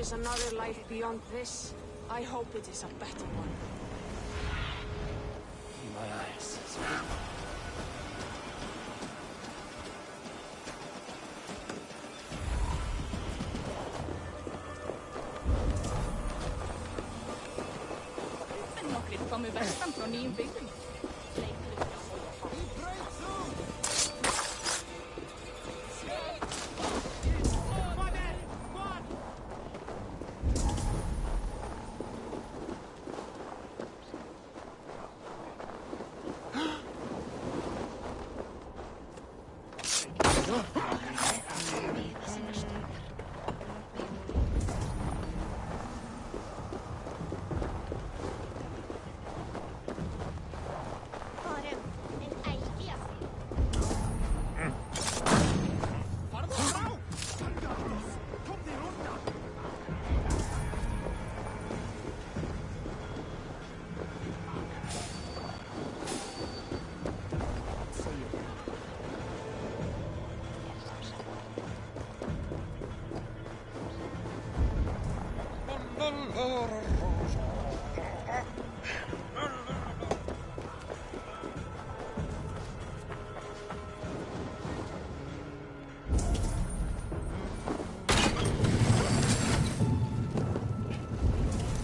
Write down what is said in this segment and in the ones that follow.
is another life beyond this, I hope it is a better one. My eyes. Nokkrir komu vestan frá nýjum byggðum.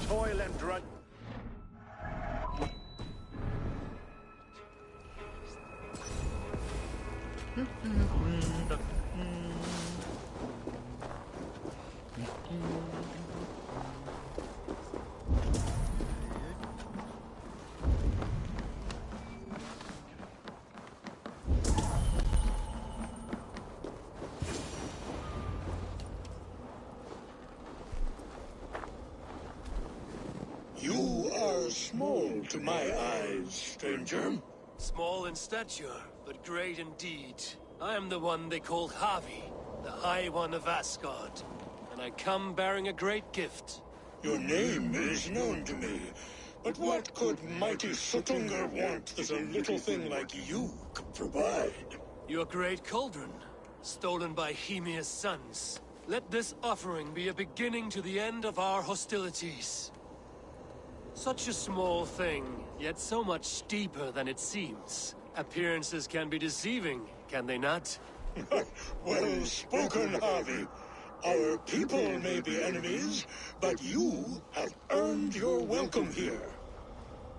Toil and drudge. You are small to my eyes, stranger. Small in stature, but great in deed. I am the one they call Havi, the High One of Asgard. And I come bearing a great gift. Your name is known to me, but what could mighty Suttungr want that a little thing like you could provide? Your great cauldron, stolen by Hymia's sons. Let this offering be a beginning to the end of our hostilities. Such a small thing, yet so much deeper than it seems. Appearances can be deceiving, can they not? Well spoken, Harvey. Our people may be enemies, but you have earned your welcome here.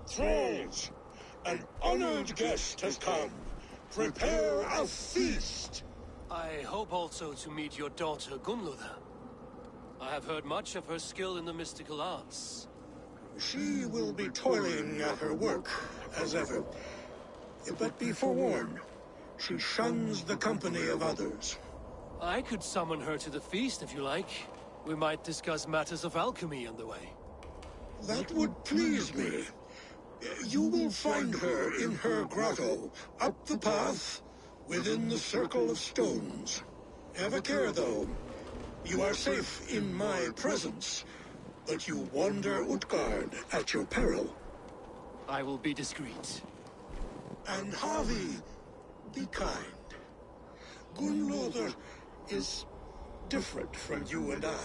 Thralls, an honored guest has come. Prepare a feast. I hope also to meet your daughter Gunnlóða. I have heard much of her skill in the mystical arts. She will be toiling at her work, as ever. But be forewarned, she shuns the company of others. I could summon her to the feast if you like. We might discuss matters of alchemy on the way. That would please me. You will find her in her grotto, up the path, within the circle of stones. Have a care, though. You are safe in my presence, but you wander Utgard at your peril. I will be discreet. And Harvey, be kind. Gunnlóða is different from you and I.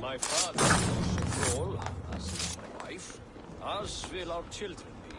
My father was a thrall, as is my wife, as will our children be.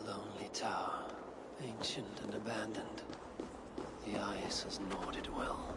lonely tower, ancient and abandoned. The ice has gnawed it well.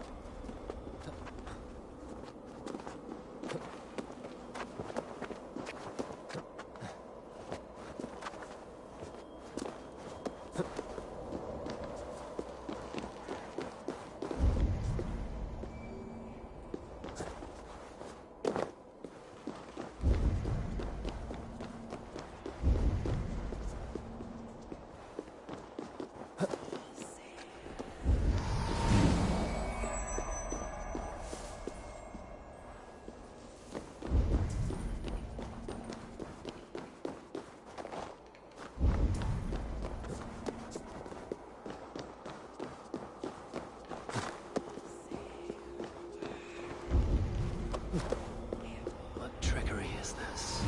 What trickery is this?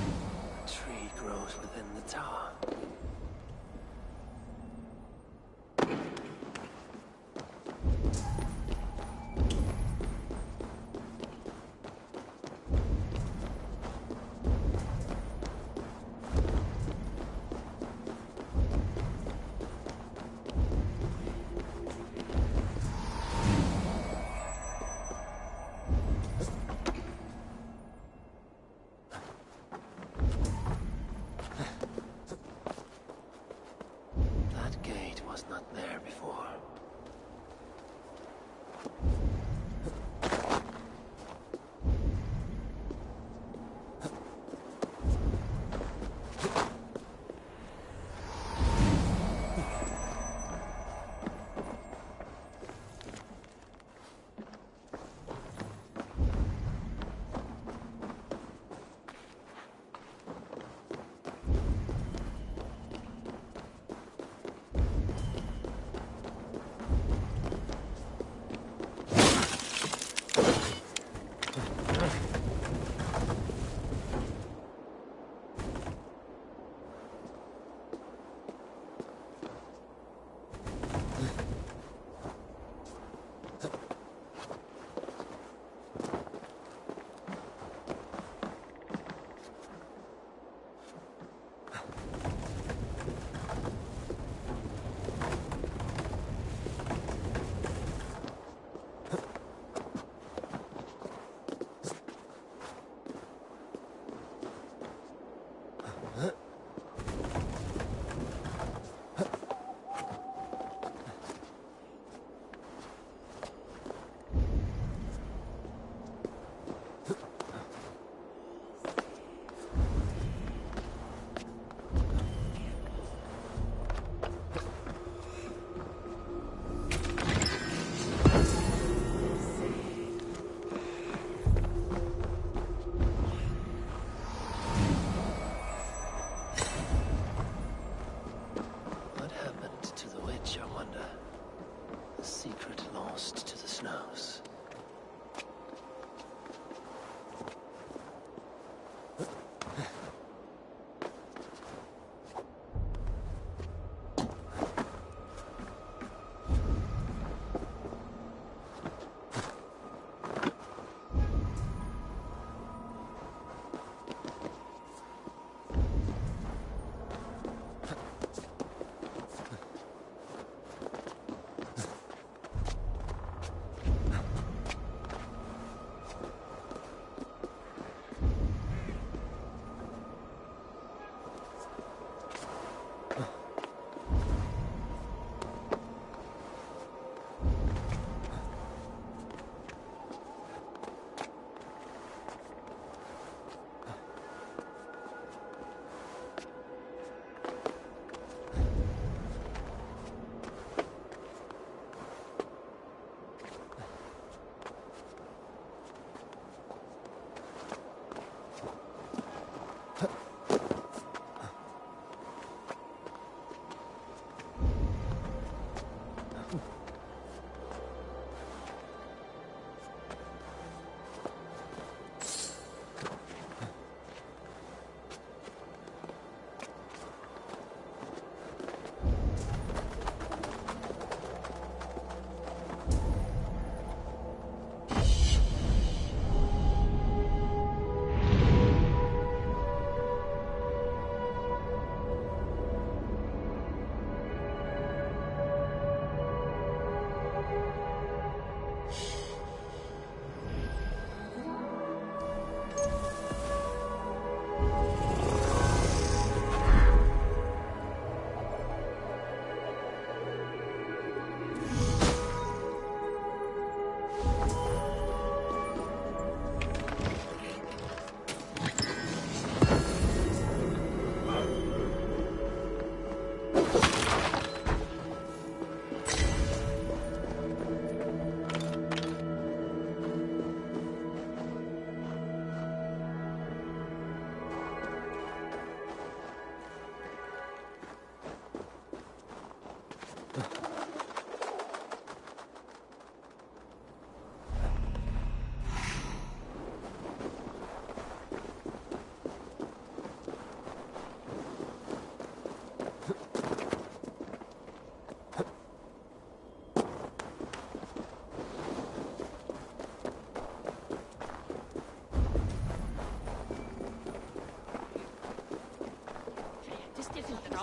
A tree grows within the tower. That gate was not there before. What happened to the witch, I wonder? A secret lost to the snows.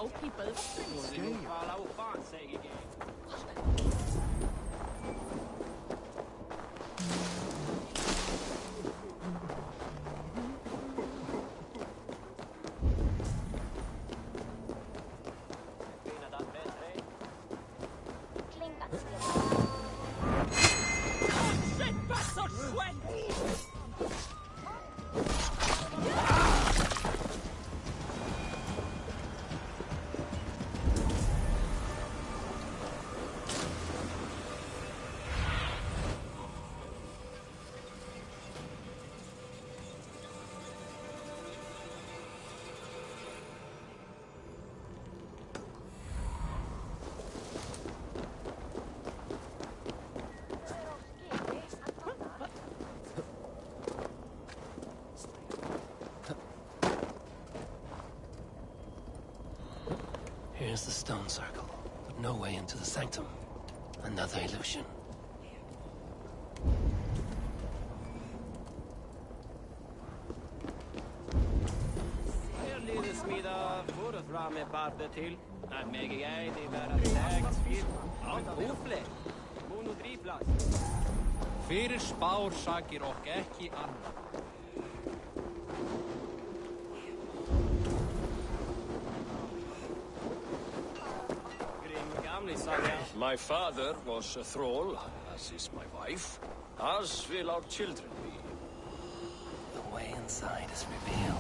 Cow people. Here's the stone circle, but no way into the sanctum. Another illusion. Fyrir spár sakir ok ekki annað. My father was a thrall, as is my wife, as will our children be. The way inside is revealed.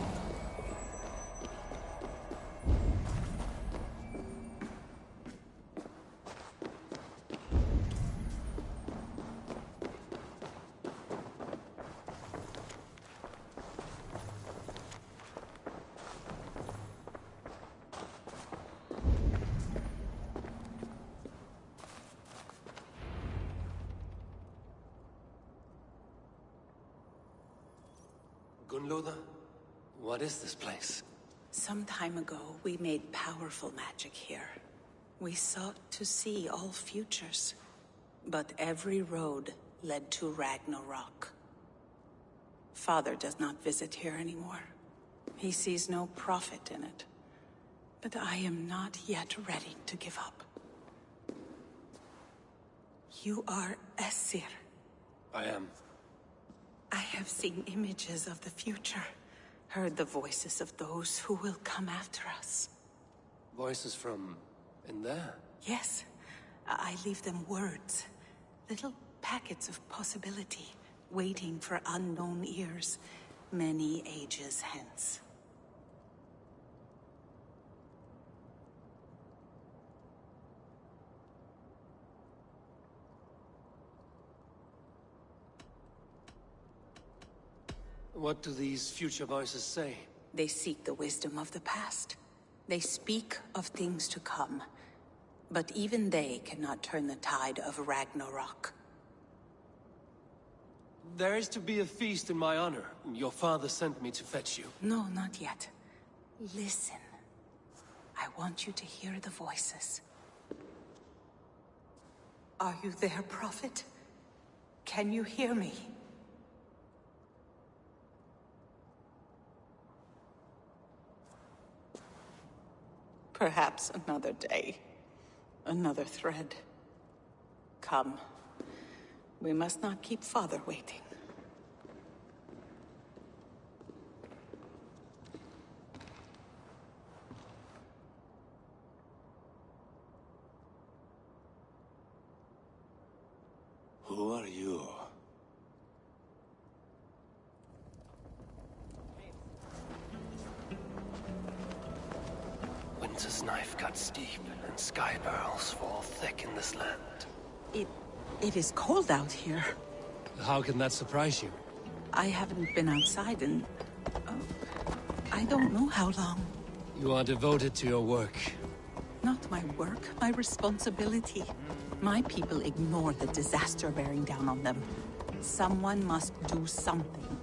Gunloda, what is this place? Some time ago, we made powerful magic here. We sought to see all futures, but every road led to Ragnarok. Father does not visit here anymore. He sees no profit in it. But I am not yet ready to give up. You are Esir. I am. I have seen images of the future, heard the voices of those who will come after us. Voices from in there? Yes, I leave them words, little packets of possibility, waiting for unknown ears, many ages hence. What do these future voices say? They seek the wisdom of the past. They speak of things to come. But even they cannot turn the tide of Ragnarok. There is to be a feast in my honor. Your father sent me to fetch you. No, not yet. Listen. I want you to hear the voices. Are you there, Prophet? Can you hear me? Perhaps another day. Another thread. Come. We must not keep Father waiting. Who are you? Winter's knife cuts steep, and sky pearls fall thick in this land. It is cold out here. How can that surprise you? I haven't been outside in... I don't know how long. You are devoted to your work. Not my work, my responsibility. My people ignore the disaster bearing down on them. Someone must do something.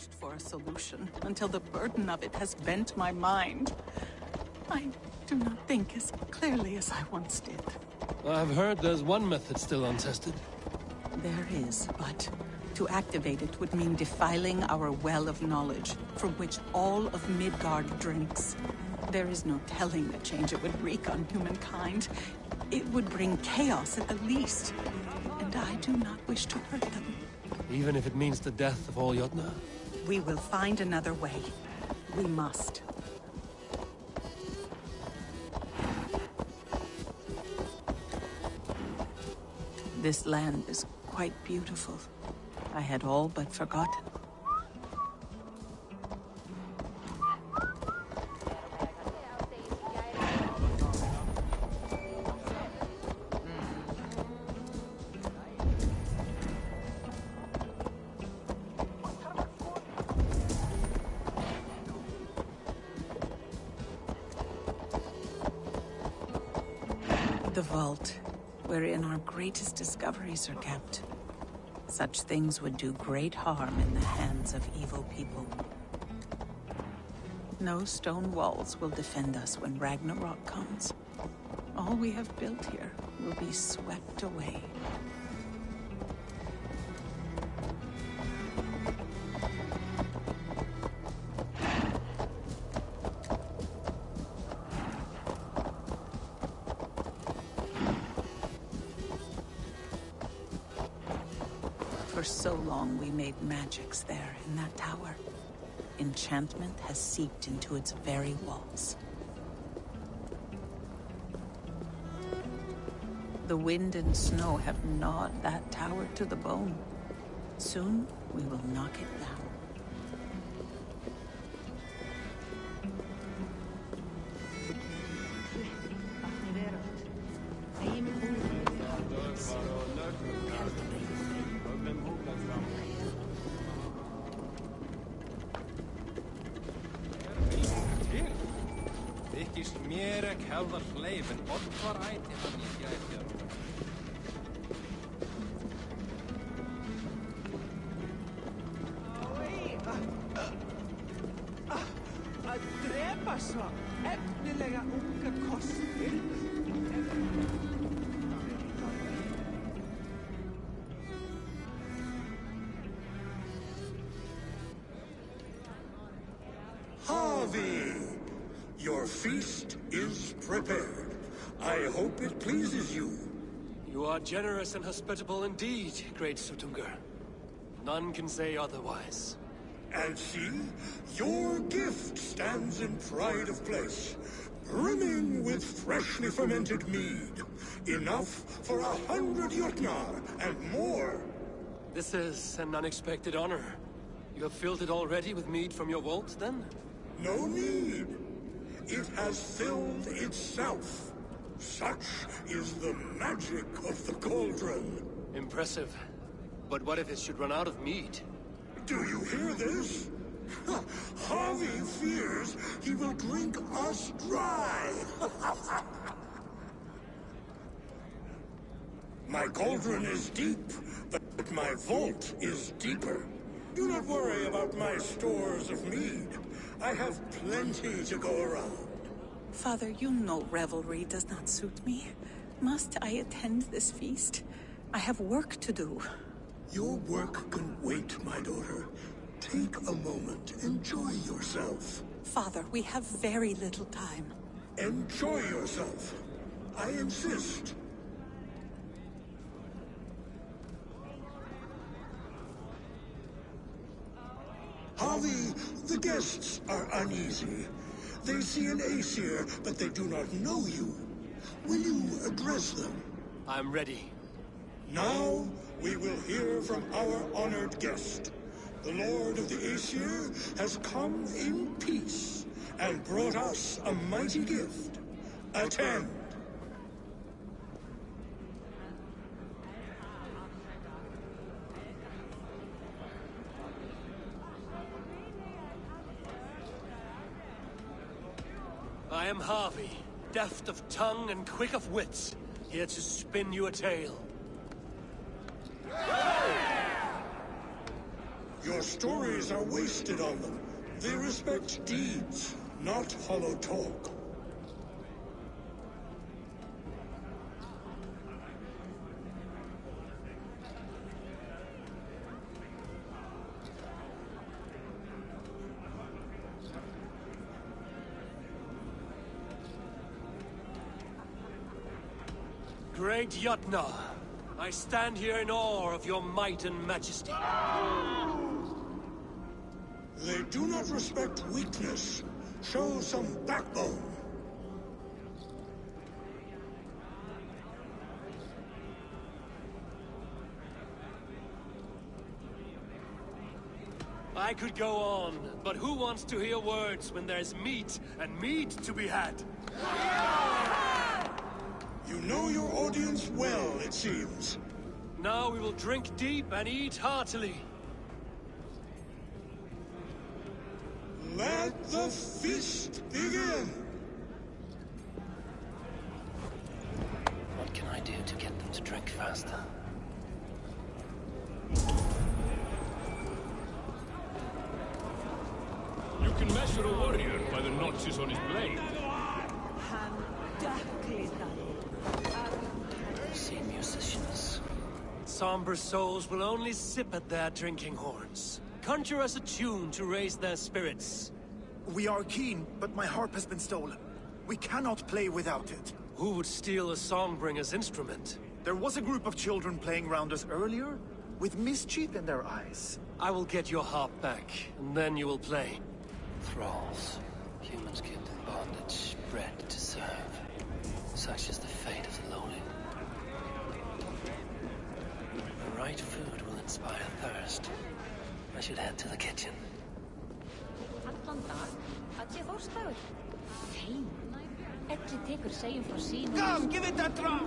searched for a solution until the burden of it has bent my mind. I do not think as clearly as I once did. I've heard there's one method still untested. There is, but to activate it would mean defiling our well of knowledge, from which all of Midgard drinks. There is no telling the change it would wreak on humankind. It would bring chaos at the least, and I do not wish to hurt them. Even if it means the death of all Jotnar? We will find another way. We must. This land is quite beautiful. I had all but forgotten. The vault, wherein our greatest discoveries are kept. Such things would do great harm in the hands of evil people. No stone walls will defend us when Ragnarok comes. All we have built here will be swept away. For so long we made magics there in that tower. Enchantment has seeped into its very walls. The wind and snow have gnawed that tower to the bone. Soon we will knock it down. Að drepa svo efnilega unga kosti. Harvey, your feast is prepared. I hope it pleases you. You are generous and hospitable indeed, great Sutungur. None can say otherwise. And see, your gift stands in pride of place, brimming with freshly fermented mead. Enough for 100 Jotnar and more. This is an unexpected honor. You have filled it already with mead from your vault, then? No need. It has filled itself. Such is the magic of the cauldron. Impressive. But what if it should run out of mead? Do you hear this? Harvey fears he will drink us dry. My cauldron is deep, but my vault is deeper. Do not worry about my stores of mead. I have plenty to go around. Father, you know revelry does not suit me. Must I attend this feast? I have work to do. Your work can wait, my daughter. Take a moment. Enjoy yourself. Father, we have very little time. Enjoy yourself. I insist. Harvey, the guests are uneasy. They see an Aesir, but they do not know you. Will you address them? I'm ready. Now, we will hear from our honored guest. The Lord of the Aesir has come in peace and brought us a mighty gift. Attend. I am Harvey, deft of tongue and quick of wits, here to spin you a tale. Your stories are wasted on them. They respect deeds, not hollow talk. Great Yutna, I stand here in awe of your might and majesty. They do not respect weakness. Show some backbone. I could go on, but who wants to hear words when there's meat and meat to be had? You know your audience well, it seems. Now we will drink deep and eat heartily. Let the feast begin! What can I do to get them to drink faster? You can measure a warrior by the notches on his blade. See musicians. Somber souls will only sip at their drinking horns. Conjure us a tune to raise their spirits. We are keen, but my harp has been stolen. We cannot play without it. Who would steal a songbringer's instrument? There was a group of children playing round us earlier, with mischief in their eyes. I will get your harp back, and then you will play. Thralls. Humans kept in bondage, bred to serve. Such is the fate of the lowly. The right food will inspire thirst. I should head to the kitchen. Allan dag, að ég þórstaður. Fein. Elli tekur segjum frá sínu. Come, give it a try!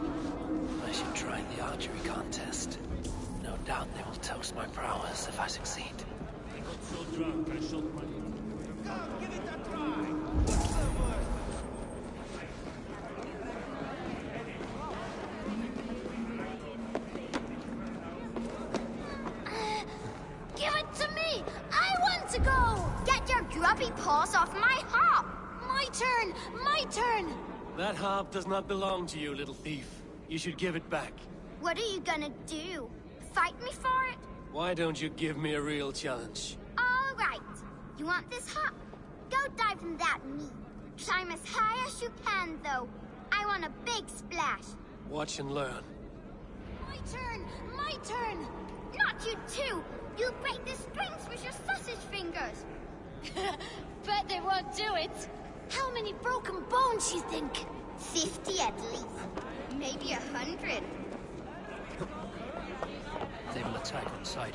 I should try the archery contest. No doubt they will toast my prowess if I succeed. Come, give it a try! What's the word? Give it to me! I want to go! Get your grubby paws off my harp! My turn! My turn! That harp does not belong to you, little thief. You should give it back. What are you gonna do? Fight me for it? Why don't you give me a real challenge? All right. You want this harp? Go dive in that meat. Climb as high as you can, though. I want a big splash. Watch and learn. My turn! My turn! Not you too! You'll break the strings with your sausage fingers! Bet they won't do it! How many broken bones you think? 50 at least. Maybe 100. They will attack on sight.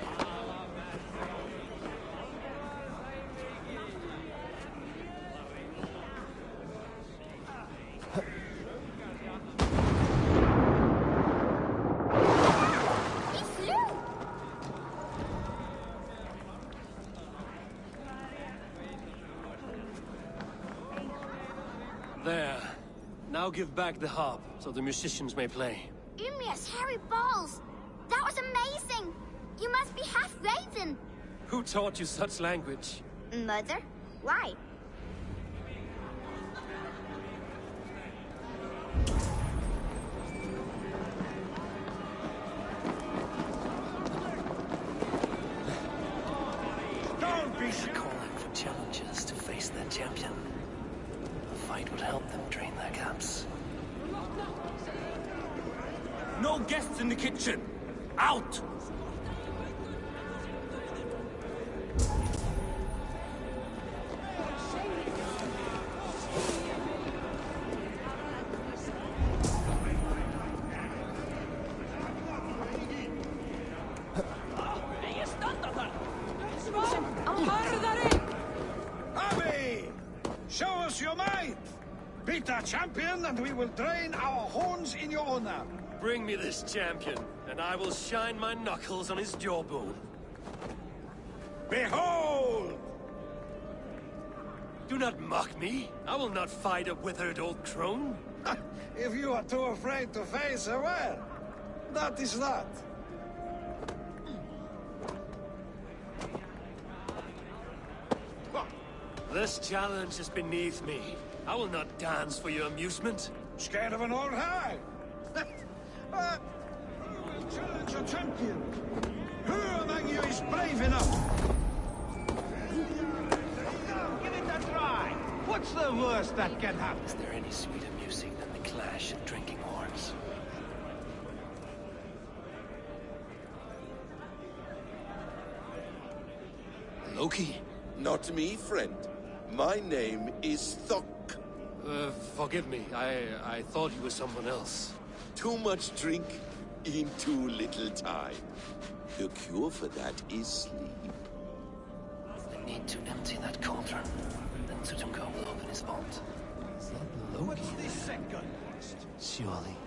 There. Now give back the harp, so the musicians may play. Ymir's hairy balls! That was amazing! You must be half Raven! Who taught you such language? Mother? Why? Don't be calling for challengers to face their champion. A fight would help them drain their cups. No guests in the kitchen! Out! Abby! Show us your might! Beat our champion and we will drain our horns in your honor. Bring me this champion, and I will shine my knuckles on his jawbone. Behold! Do not mock me. I will not fight a withered old crone. If you are too afraid to face her, well, that is that. This challenge is beneath me. I will not dance for your amusement. Scared of an old hag? Who will challenge a champion? Who among you is brave enough? Give it a try. What's the worst that can happen? Is there any sweeter music than the clash of drinking horns? Loki? Not me, friend. My name is Thok. Forgive me. I thought you were someone else. Too much drink in too little time. The cure for that is sleep. I need to empty that cauldron. Then Tutumko will open his vault. Is that Loki? What's this second worst? Surely.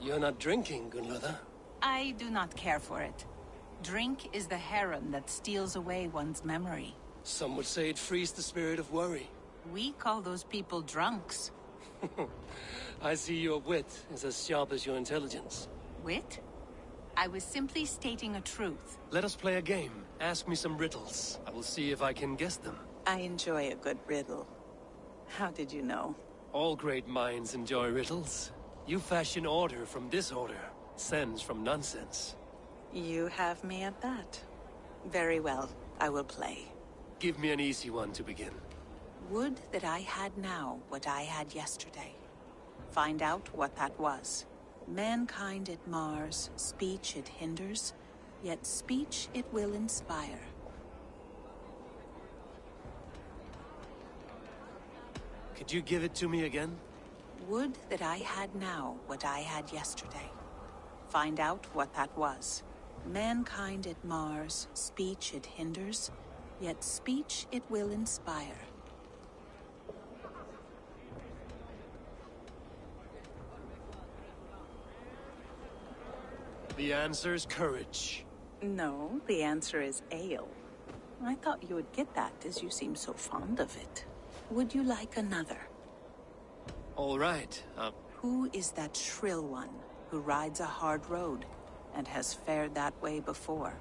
You're not drinking, Gunlother. I do not care for it. Drink is the heron that steals away one's memory. Some would say it frees the spirit of worry. We call those people drunks. I see your wit is as sharp as your intelligence. Wit? I was simply stating a truth. Let us play a game. Ask me some riddles. I will see if I can guess them. I enjoy a good riddle. How did you know? All great minds enjoy riddles. You fashion order from disorder, sense from nonsense. You have me at that. Very well, I will play. Give me an easy one to begin. Would that I had now what I had yesterday. Find out what that was. Mankind it mars, speech it hinders, yet speech it will inspire. Could you give it to me again? Would that I had now what I had yesterday. Find out what that was. Mankind it mars, speech it hinders, yet speech it will inspire. The answer is courage. No, the answer is ale. I thought you would get that, as you seem so fond of it. Would you like another? All right. Who is that shrill one who rides a hard road and has fared that way before?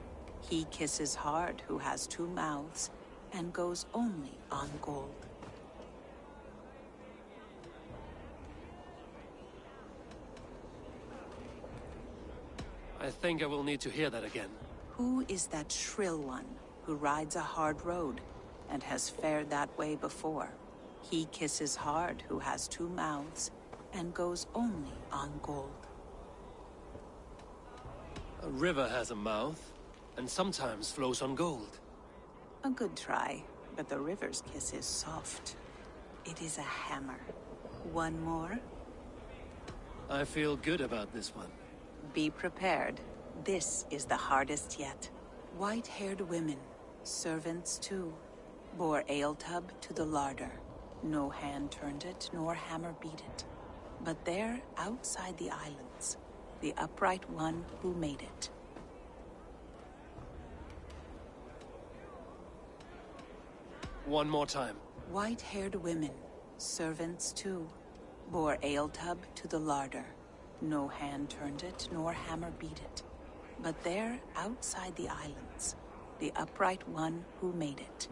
He kisses hard who has two mouths and goes only on gold. I think I will need to hear that again. Who is that shrill one who rides a hard road and has fared that way before? He kisses hard who has two mouths and goes only on gold. A river has a mouth, and sometimes flows on gold. A good try, but the river's kiss is soft. It is a hammer. One more? I feel good about this one. Be prepared. This is the hardest yet. White-haired women, servants too, bore ale tub to the larder. No hand turned it, nor hammer beat it. But there, outside the islands, the upright one who made it. One more time. White-haired women, servants too, bore ale tub to the larder. No hand turned it, nor hammer beat it. But there, outside the islands, the upright one who made it.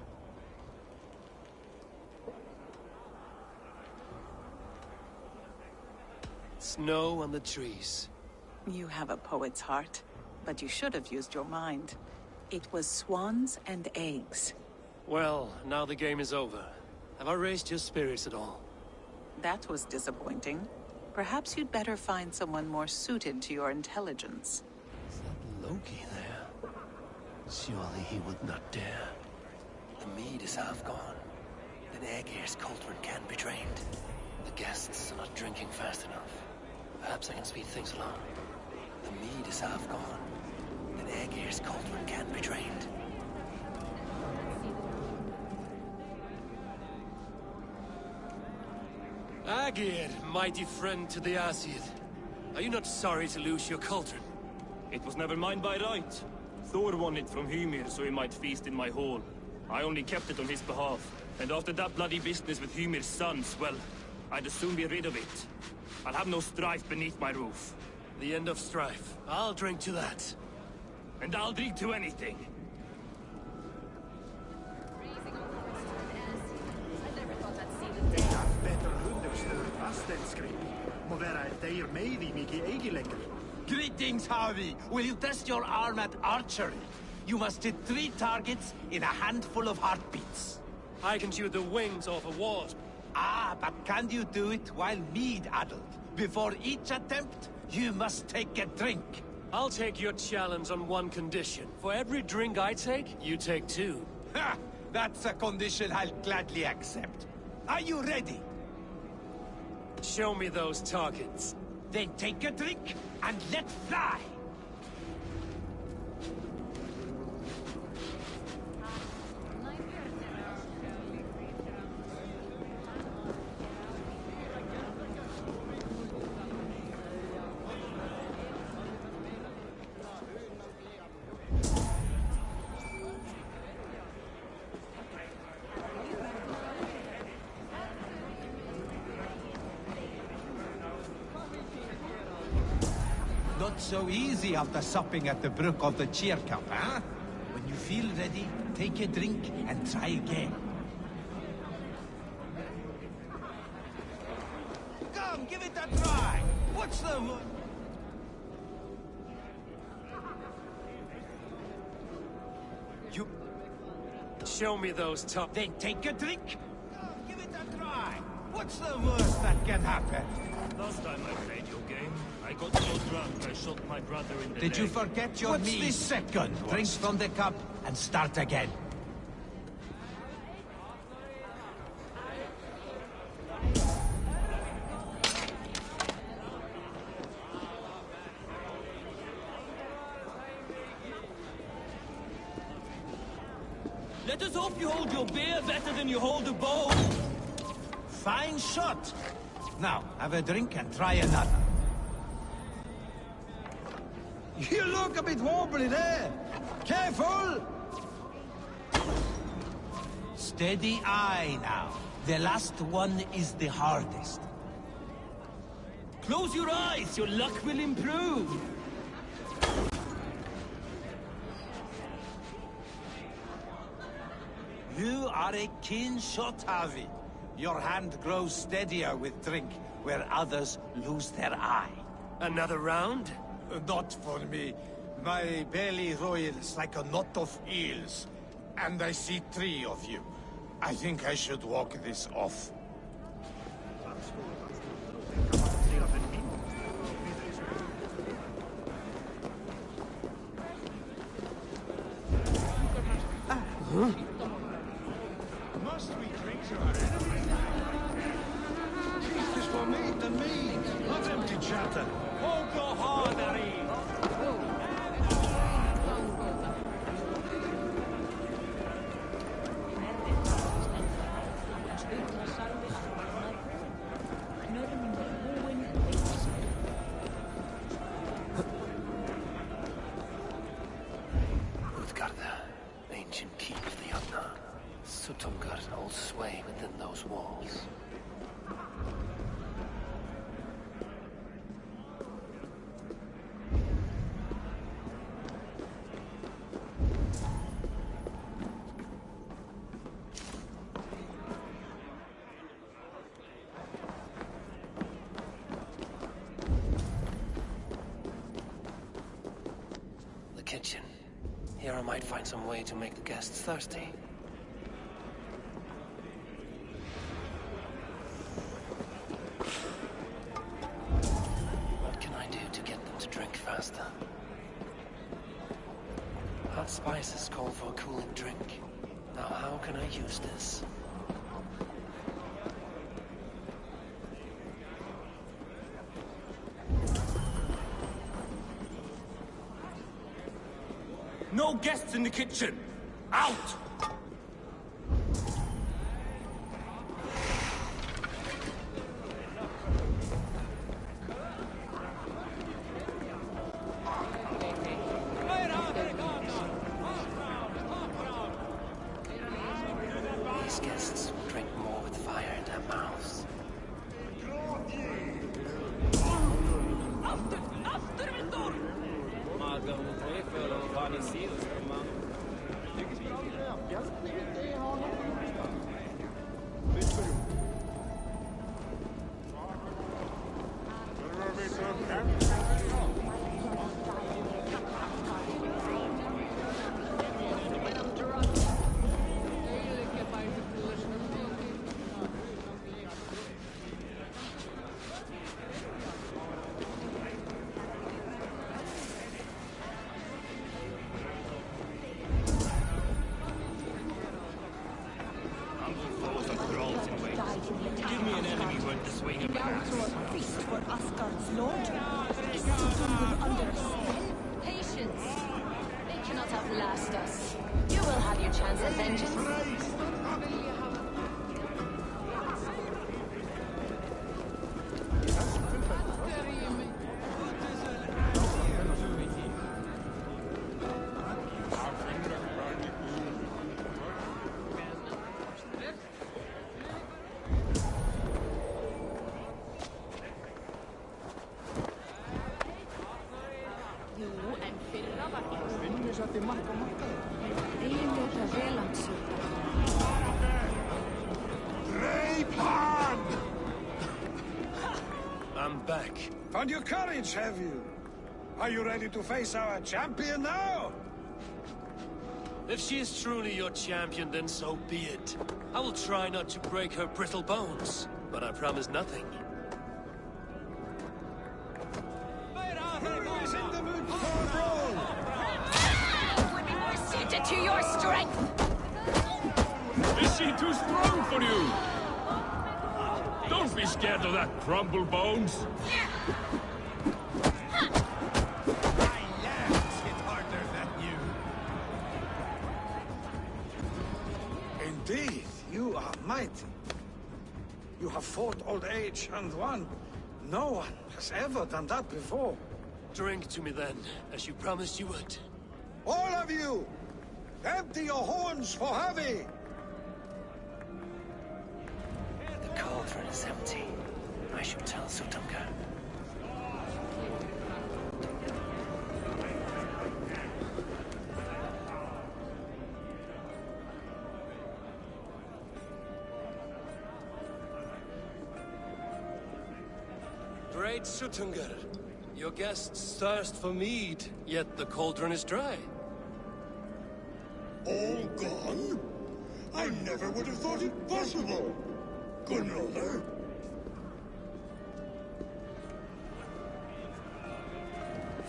Snow on the trees. You have a poet's heart, but you should have used your mind. It was swans and eggs. Well, now the game is over. Have I raised your spirits at all? That was disappointing. Perhaps you'd better find someone more suited to your intelligence. Is that Loki there? Surely he would not dare. The mead is half gone. Then Aegir's cauldron can be drained. The guests are not drinking fast enough. Perhaps I can speed things along. The mead is half gone. Then Aegir's cauldron can be drained. Aegir, mighty friend to the Aesir. Are you not sorry to lose your cauldron? It was never mine by right. Thor won it from Hymir so he might feast in my hall. I only kept it on his behalf. And after that bloody business with Hymir's sons, well, I'd as soon be rid of it. I'll have no strife beneath my roof. The end of strife. I'll drink to that. And I'll drink to anything. stenskrik. Må være et deir meiri miki eigilenger. Greetings, Harvey. Will you test your arm at archery? You must hit 3 targets in a handful of heartbeats. I can shoot the wings off a wasp. Ah, but can you do it while mead-addled? Before each attempt, you must take a drink. I'll take your challenge on one condition. For every drink I take, you take 2. Ha! That's a condition I'll gladly accept. Are you ready? Show me those targets. Then take a drink and let fly! Not so easy after supping at the brook of the cheer cup, huh? When you feel ready, take a drink and try again. Come, give it a try! What's the... You... Show me those Then take a drink! Come, give it a try! What's the worst that can happen? Last time I played your game, I got so drunk I shot my brother in the leg. Did you forget your What's this second? Drink from the cup and start again. Let us hope you hold your beer better than you hold a bow. Fine shot. Now, have a drink and try another. You look a bit wobbly there. Careful! Steady eye now. The last one is the hardest. Close your eyes, your luck will improve. You are a keen shot, Harvey. Your hand grows steadier with drink, where others lose their eye. Another round? Not for me. My belly roils like a knot of eels. And I see 3 of you. I think I should walk this off. Must we drink to our enemies? This is for meat and meat, not empty chatter. Utgarda, ancient keep of the Jotnar. Sutungar holds sway within those walls. The kitchen. Here I might find some way to make the guests thirsty. What can I do to get them to drink faster? Hot spices call for a cooling drink. Now how can I use this? No guests in the kitchen! Out! These guests will drink more with fire in their mouths. Give me an enemy worth the swing of an axe. To a feast for Asgard's lord. Is Suttungr under a spell? Patience. They cannot outlast us. You will have your chance at vengeance. I'm back. Found your courage, have you? Are you ready to face our champion now? If she is truly your champion, then so be it. I will try not to break her brittle bones, but I promise nothing. Who is in the mood for a brawl? Would be more suited to your strength. Is she too strong for you? Don't be scared of that crumble bones. Indeed, you are mighty. You have fought old age and won. No one has ever done that before. Drink to me then, as you promised you would. All of you! Empty your horns for Havi! The cauldron is empty. I should tell Suttungr. Great Suttungr, your guests thirst for mead, yet the cauldron is dry. All gone? I never would have thought it possible. Gunnar.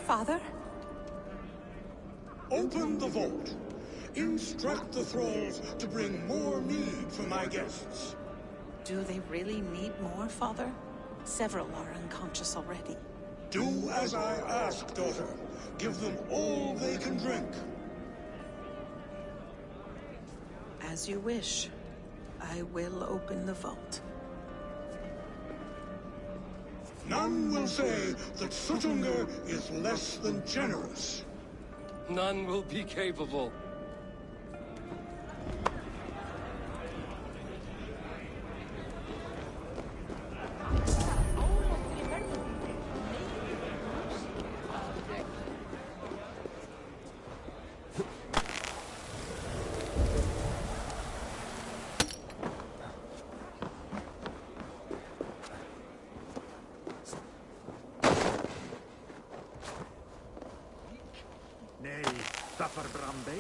Father? Open the vault. Instruct the thralls to bring more mead for my guests. Do they really need more, Father? Several are unconscious already. Do as I ask, daughter. Give them all they can drink. As you wish. I will open the vault. None will say that Suttungr is less than generous. None will be capable. Nay, Staffer Brambe.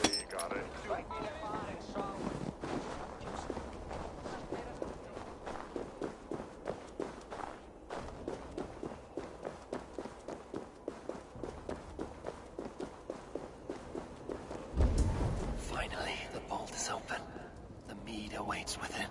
He got it. Finally, the vault is open. The mead awaits within.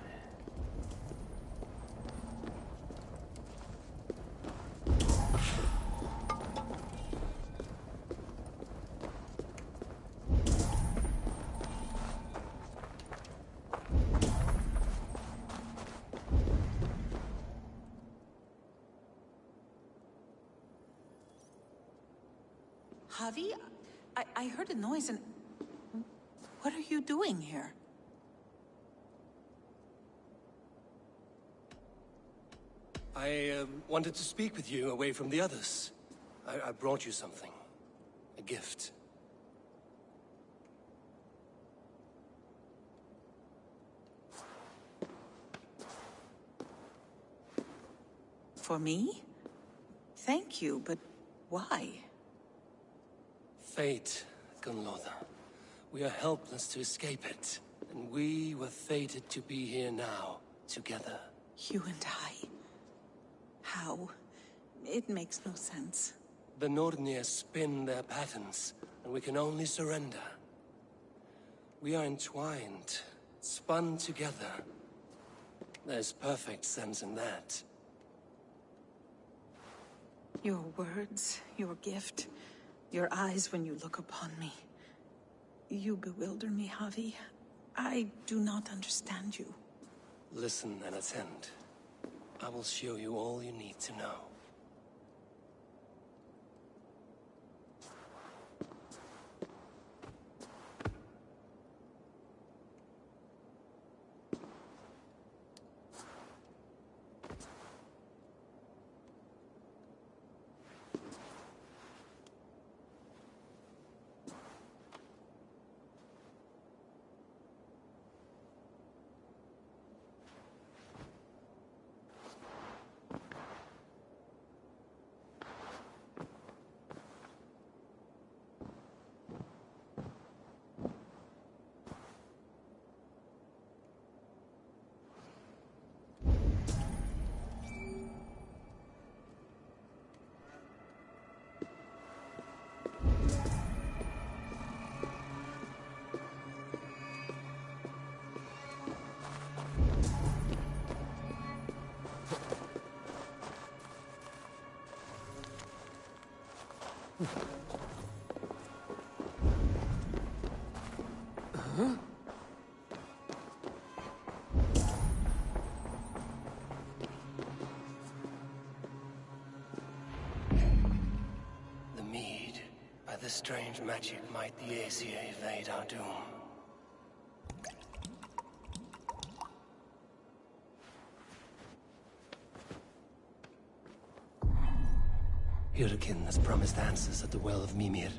Javi? I heard a noise and... What are you doing here? I wanted to speak with you away from the others. I brought you something. A gift. For me? Thank you, but why? Fate, Gunlotha. We are helpless to escape it. And we were fated to be here now, together. You and I. How? It makes no sense. The Nordnir spin their patterns, and we can only surrender. We are entwined, spun together. There's perfect sense in that. Your words, your gift, your eyes when you look upon me. You bewilder me, Javi. I do not understand you. Listen and attend. I will show you all you need to know. The mead. By this strange magic might the Aesir evade our doom. Hyrkin has promised answers at the Well of Mimir.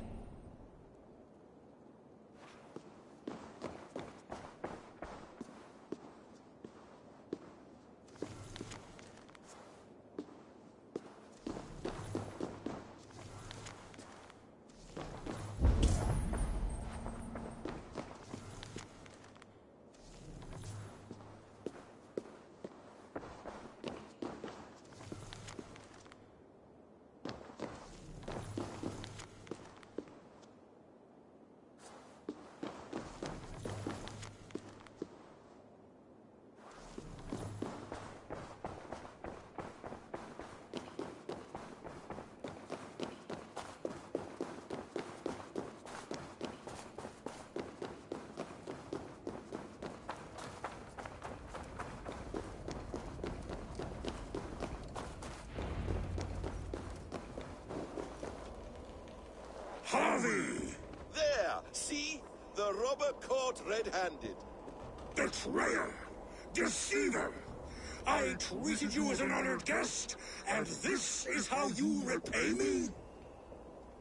Harvey! There! See? The robber caught red-handed. Betrayer! Deceiver! I treated you as an honored guest, and this is how you repay me?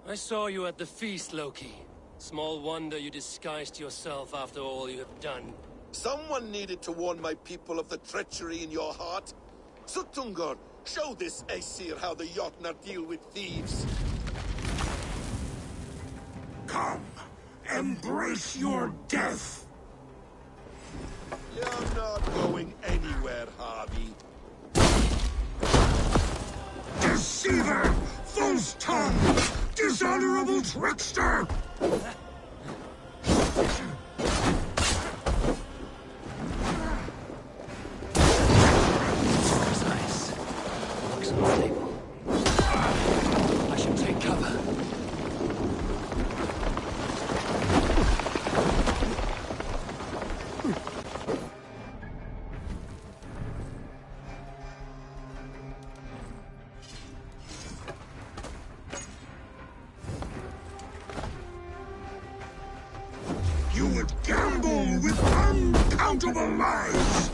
I saw you at the feast, Loki. Small wonder you disguised yourself after all you have done. Someone needed to warn my people of the treachery in your heart. Suttungr, show this Aesir how the Jotnar deal with thieves. Come, embrace your death! You're not going anywhere, Harvey. Deceiver! False tongue! Dishonorable trickster! I should take cover. You would gamble with uncountable lives!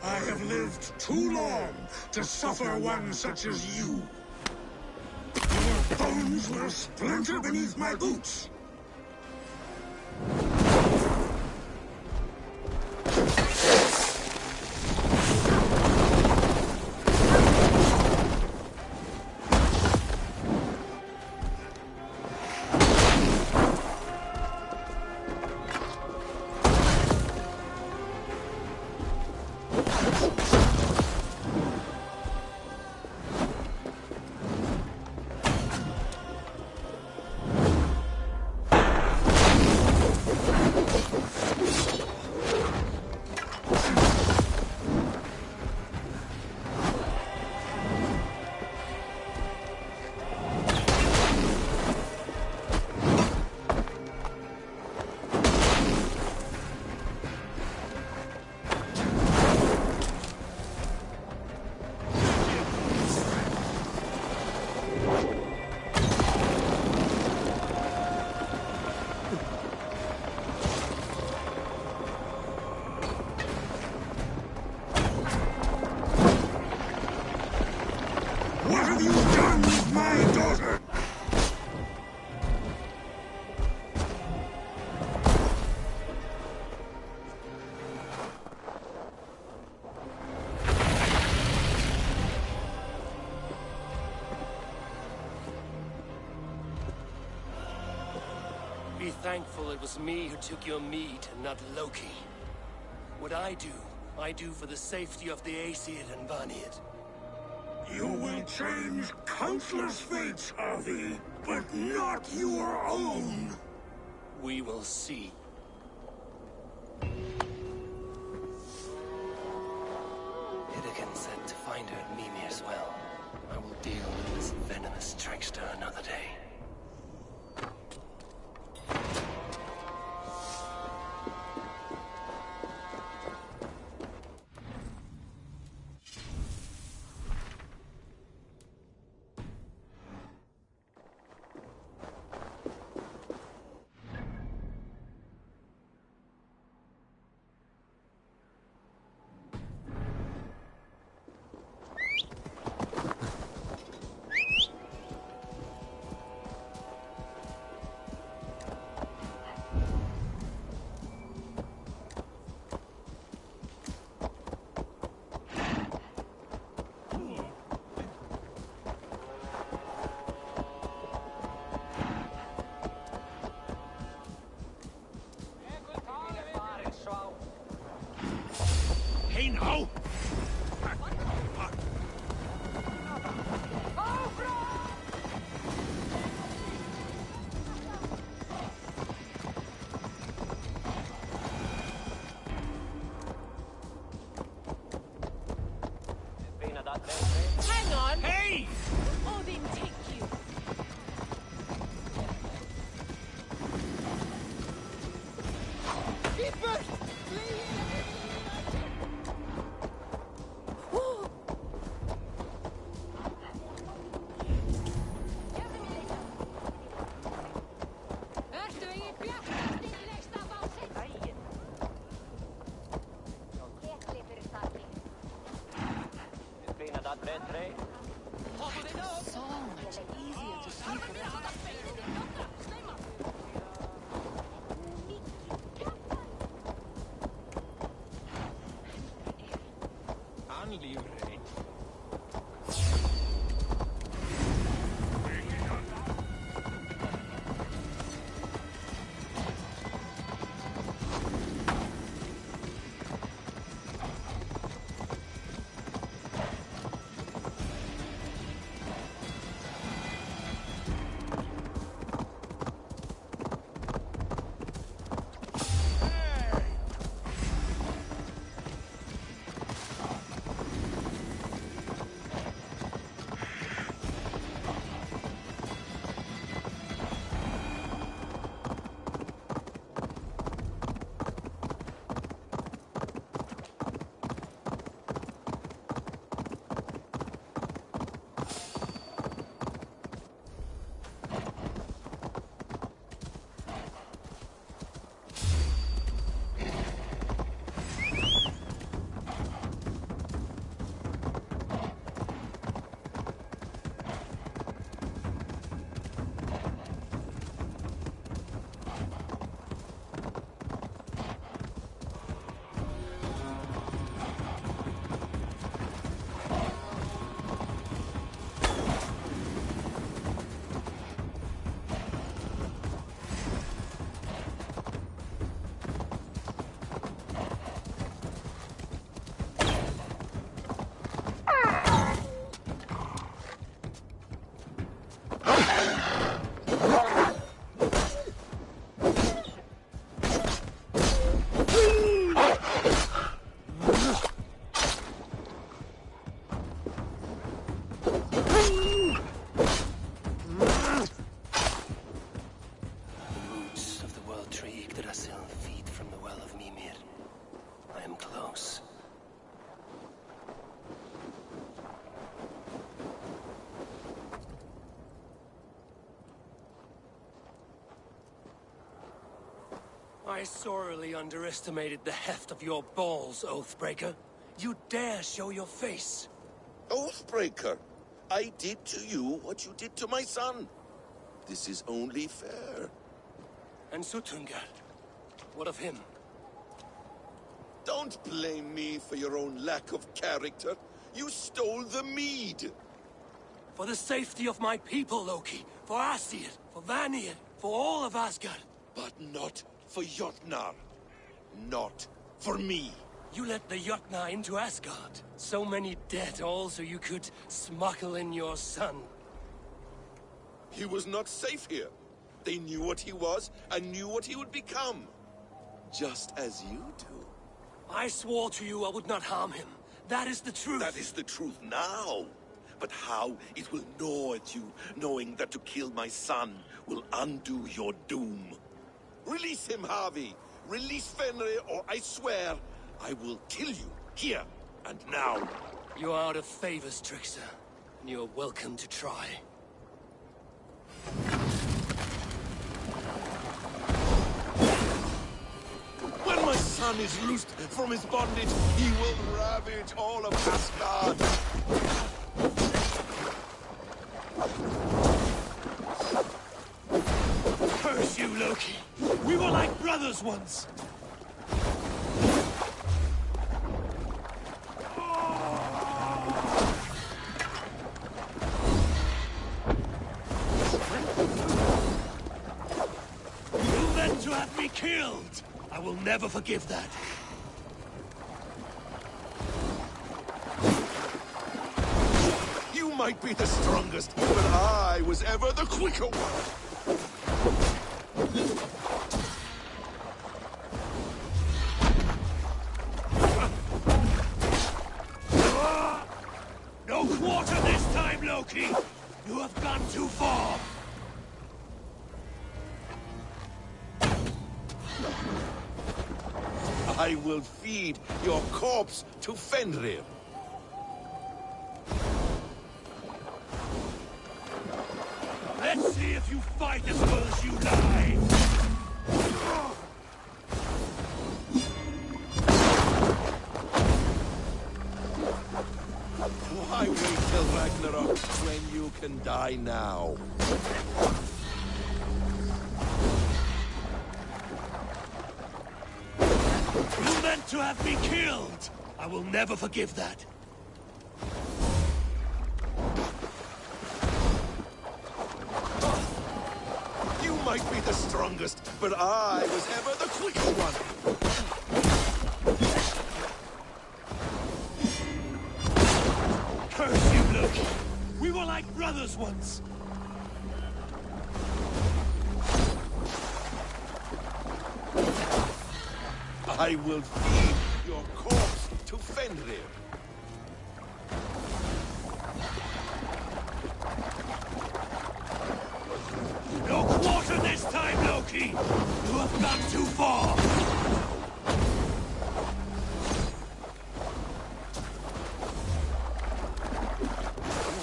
I have lived too long to suffer one such as you. Your bones will splinter beneath my boots. done with my daughter? Be thankful it was me who took your meat and not Loki. What I do for the safety of the Aesir and Vanir. You will change countless fates, Harvey, but not your own. We will see. Hidekin said to find her at Mimir's well. I will deal with this venomous trickster another day. Hey now! Hang on! Hey! Odin, take you! Keeper! So much easier to see for I sorely underestimated the heft of your balls, Oathbreaker. You dare show your face? Oathbreaker? I did to you what you did to my son. This is only fair. And Sutungar? What of him? Don't blame me for your own lack of character. You stole the mead. For the safety of my people, Loki. For Aesir, for Vanir, for all of Asgard. But not for Jotnar. Not for me. You let the Jotnar into Asgard. So many dead, all so you could smuggle in your son. He was not safe here. They knew what he was and knew what he would become. Just as you do. I swore to you I would not harm him. That is the truth. That is the truth now. But how it will gnaw at you, knowing that to kill my son will undo your doom. Release him, Harvey. Release Fenrir, or I swear I will kill you, here and now. You are out of favors, trickster. And you are welcome to try. When my son is loosed from his bondage, he will ravage all of Asgard. Curse you, Loki! We were like brothers once! You meant to have me killed! I will never forgive that. You might be the strongest, but I was ever the quicker one. No quarter this time, Loki! You have gone too far! I will feed your corpse to Fenrir. Let's see if you fight as well as you lie! Why wait till Ragnarok when you can die now? You meant to have me killed! I will never forgive that. You might be the strongest, but I was ever the quicker one. Curse you, Loki! We were like brothers once! I will feed your corpse to Fenrir. No quarter this time, Loki! You have gone too far!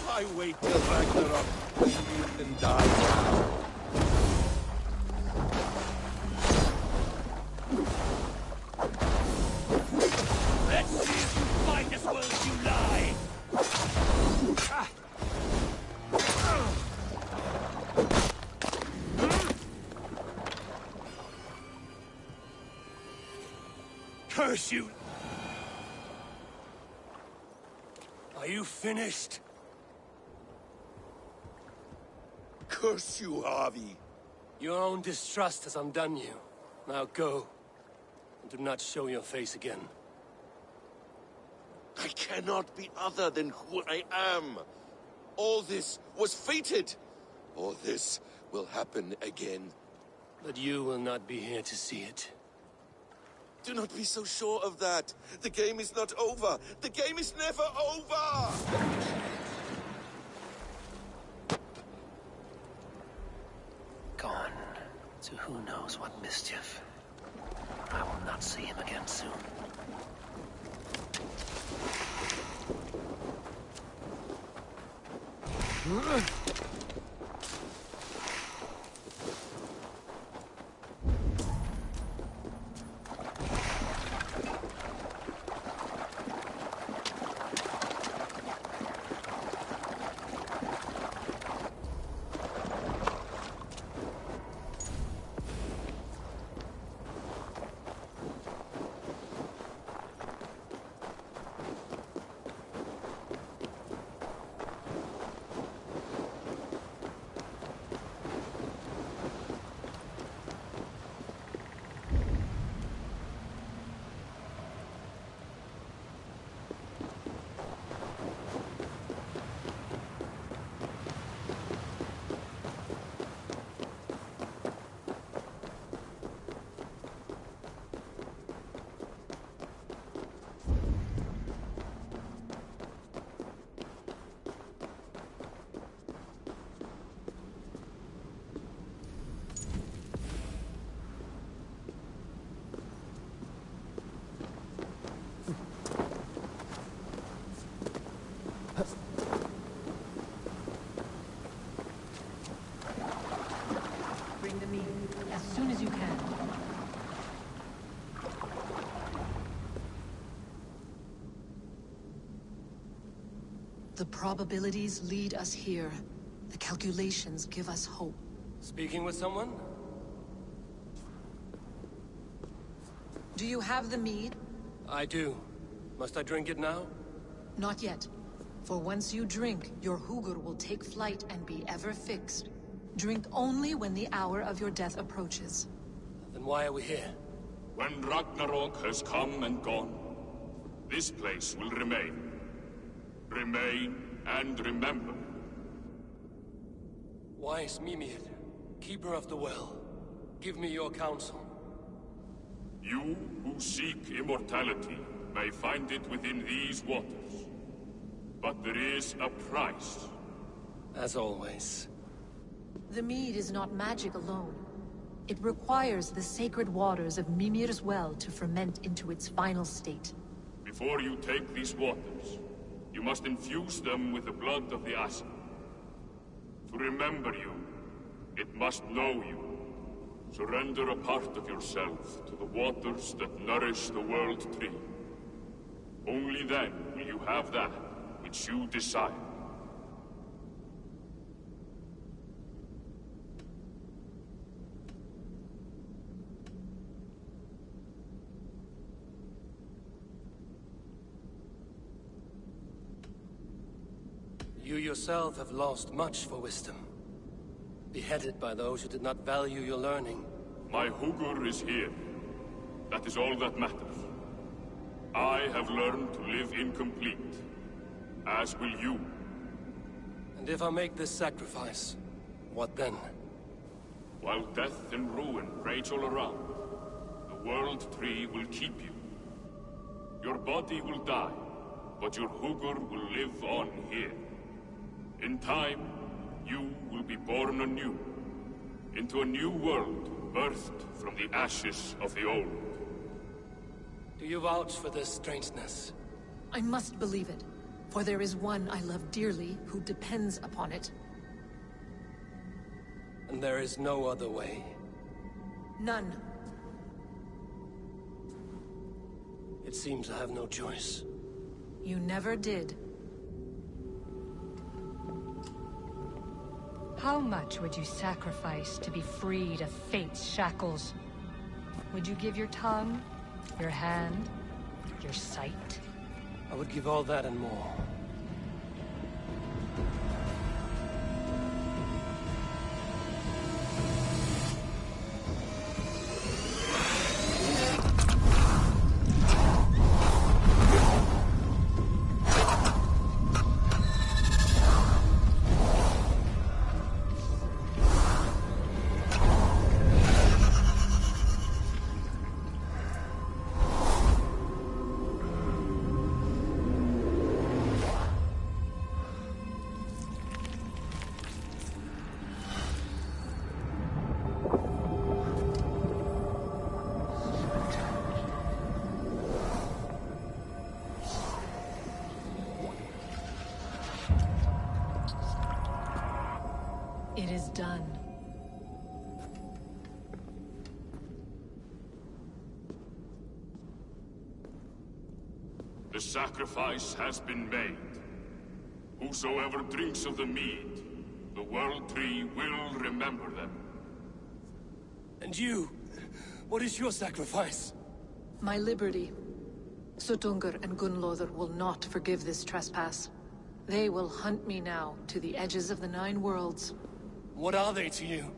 Why wait till Ragnarok when you can die now? Let's see if you fight as well as you lie! Curse you! Are you finished? Curse you, Harvey. Your own distrust has undone you. Now go. And do not show your face again. I cannot be other than who I am. All this was fated. All this will happen again. But you will not be here to see it. Do not be so sure of that. The game is not over. The game is never over! Gone to who knows what mischief. I will not see him again soon. The probabilities lead us here. The calculations give us hope. Speaking with someone? Do you have the mead? I do. Must I drink it now? Not yet. For once you drink, your hugr will take flight and be ever fixed. Drink only when the hour of your death approaches. Then why are we here? When Ragnarok has come and gone, this place will remain. Remain and remember. Wise Mimir, keeper of the well, give me your counsel. You who seek immortality may find it within these waters. But there is a price. As always. The mead is not magic alone. It requires the sacred waters of Mimir's well to ferment into its final state. Before you take these waters, you must infuse them with the blood of the Ashen. To remember you, it must know you. Surrender a part of yourself to the waters that nourish the World Tree. Only then will you have that which you desire. You yourself have lost much for wisdom. Beheaded by those who did not value your learning. My hugr is here. That is all that matters. I have learned to live incomplete. As will you. And if I make this sacrifice, what then? While death and ruin rage all around, the World Tree will keep you. Your body will die, but your hugr will live on here. In time, you will be born anew, into a new world birthed from the ashes of the old. Do you vouch for this strangeness? I must believe it, for there is one I love dearly who depends upon it. And there is no other way? None. It seems I have no choice. You never did. How much would you sacrifice to be freed of fate's shackles? Would you give your tongue, your hand, your sight? I would give all that and more. It is done. The sacrifice has been made. Whosoever drinks of the mead, the World Tree will remember them. And you? What is your sacrifice? My liberty. Suttungr and Gunnlóðr will not forgive this trespass. They will hunt me now to the edges of the 9 worlds. What are they to you?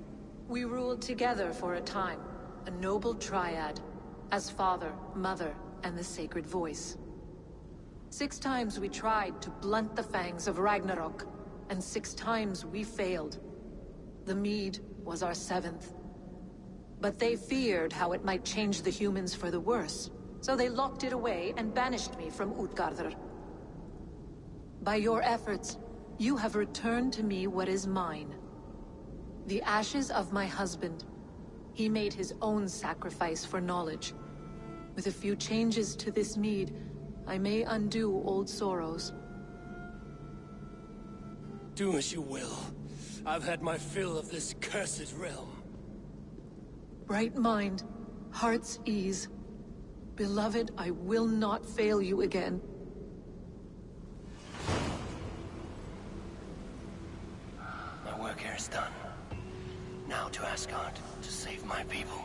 We ruled together for a time, a noble triad, as father, mother, and the sacred voice. 6 times we tried to blunt the fangs of Ragnarok, and 6 times we failed. The mead was our 7th. But they feared how it might change the humans for the worse, so they locked it away and banished me from Utgardr. By your efforts, you have returned to me what is mine. The ashes of my husband. He made his own sacrifice for knowledge. With a few changes to this mead, I may undo old sorrows. Do as you will. I've had my fill of this cursed realm. Bright mind, heart's ease. Beloved, I will not fail you again. work here is done. Now to Asgard to save my people.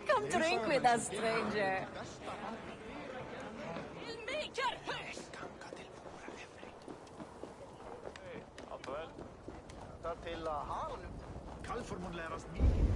Come drink with us, stranger. Till halv. Kalformon lär oss mycket.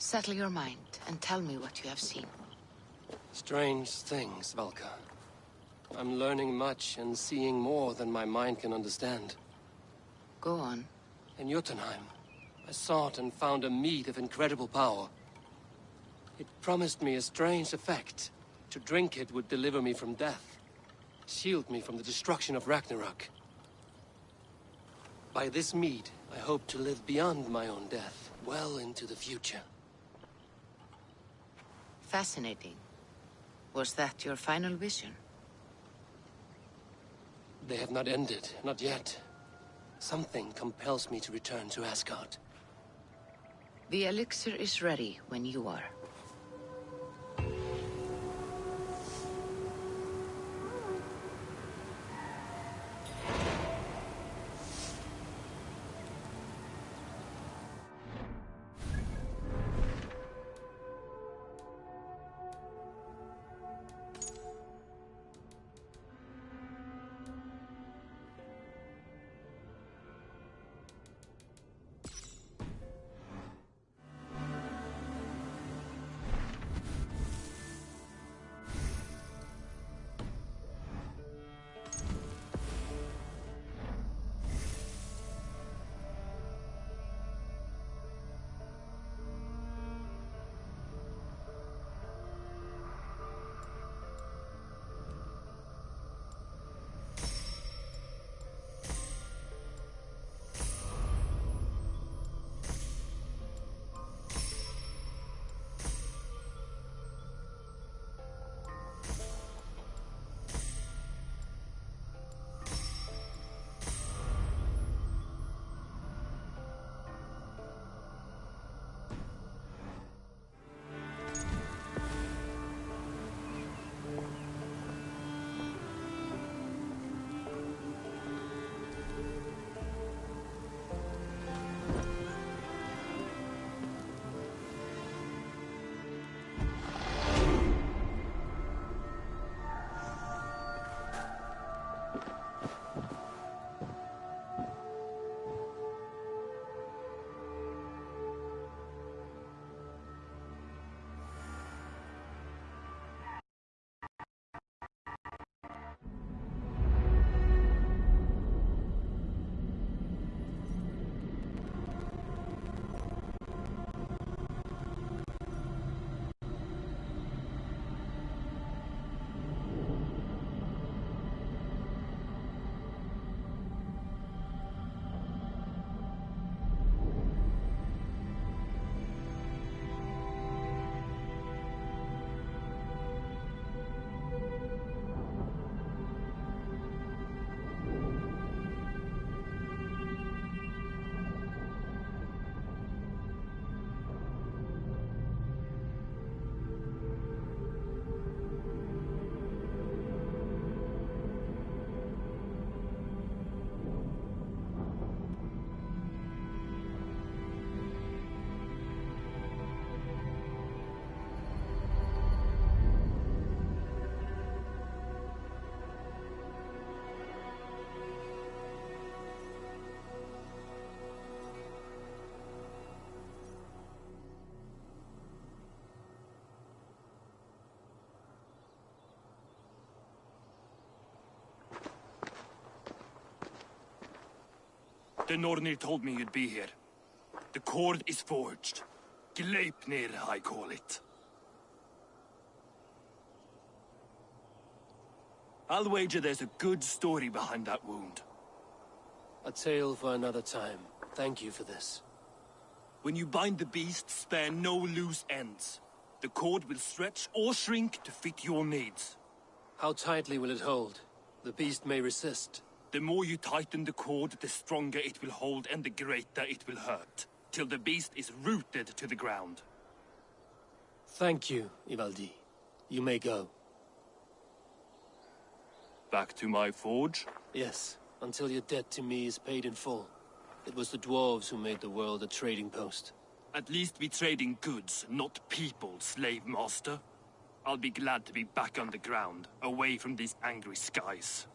Settle your mind and tell me what you have seen. Strange things, Valka. I'm learning much and seeing more than my mind can understand. Go on. In Jotunheim, I sought and found a mead of incredible power. It promised me a strange effect. To drink it would deliver me from death, shield me from the destruction of Ragnarok. By this mead, I hope to live beyond my own death, well into the future. Fascinating. Was that your final vision? They have not ended, not yet. Something compels me to return to Asgard. The elixir is ready when you are. The Nornir told me you'd be here. The cord is forged. Gleipnir, I call it. I'll wager there's a good story behind that wound. A tale for another time. Thank you for this. When you bind the beast, spare no loose ends. The cord will stretch or shrink to fit your needs. How tightly will it hold? The beast may resist. The more you tighten the cord, the stronger it will hold and the greater it will hurt, till the beast is rooted to the ground. Thank you, Ivaldi. You may go. Back to my forge? Yes, until your debt to me is paid in full. It was the dwarves who made the world a trading post. At least we trade in goods, not people, slave master. I'll be glad to be back on the ground, away from these angry skies.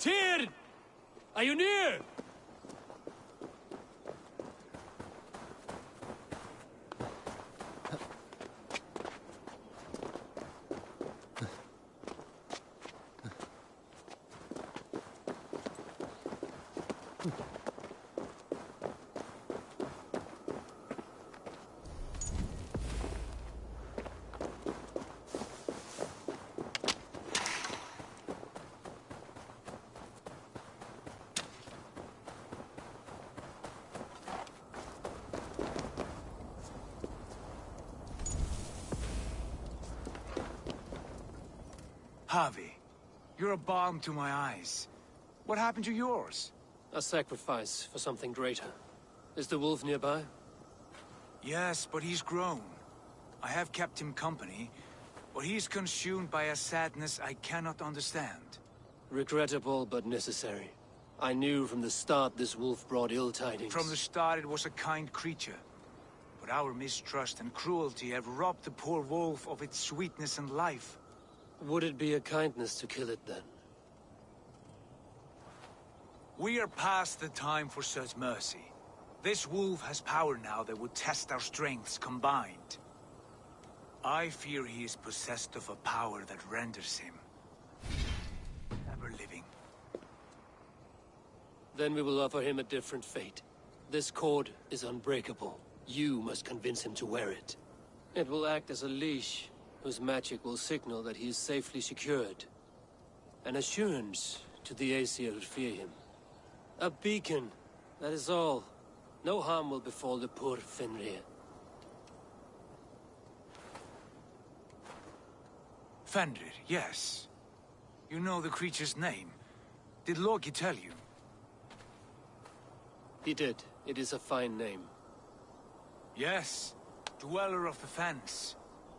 Tyr! Are you near? Javi, you're a balm to my eyes. What happened to yours? A sacrifice for something greater. Is the wolf nearby? Yes, but he's grown. I have kept him company, but he's consumed by a sadness I cannot understand. Regrettable, but necessary. I knew from the start this wolf brought ill tidings. From the start it was a kind creature. But our mistrust and cruelty have robbed the poor wolf of its sweetness and life. Would it be a kindness to kill it, then? We are past the time for such mercy. This wolf has power now that would test our strengths combined. I fear he is possessed of a power that renders him ever living. Then we will offer him a different fate. This cord is unbreakable. You must convince him to wear it. It will act as a leash, whose magic will signal that he is safely secured. An assurance to the Aesir who fear him. A beacon, that is all. No harm will befall the poor Fenrir. Fenrir, yes. You know the creature's name. Did Loki tell you? He did. It is a fine name. Yes. Dweller of the Fens.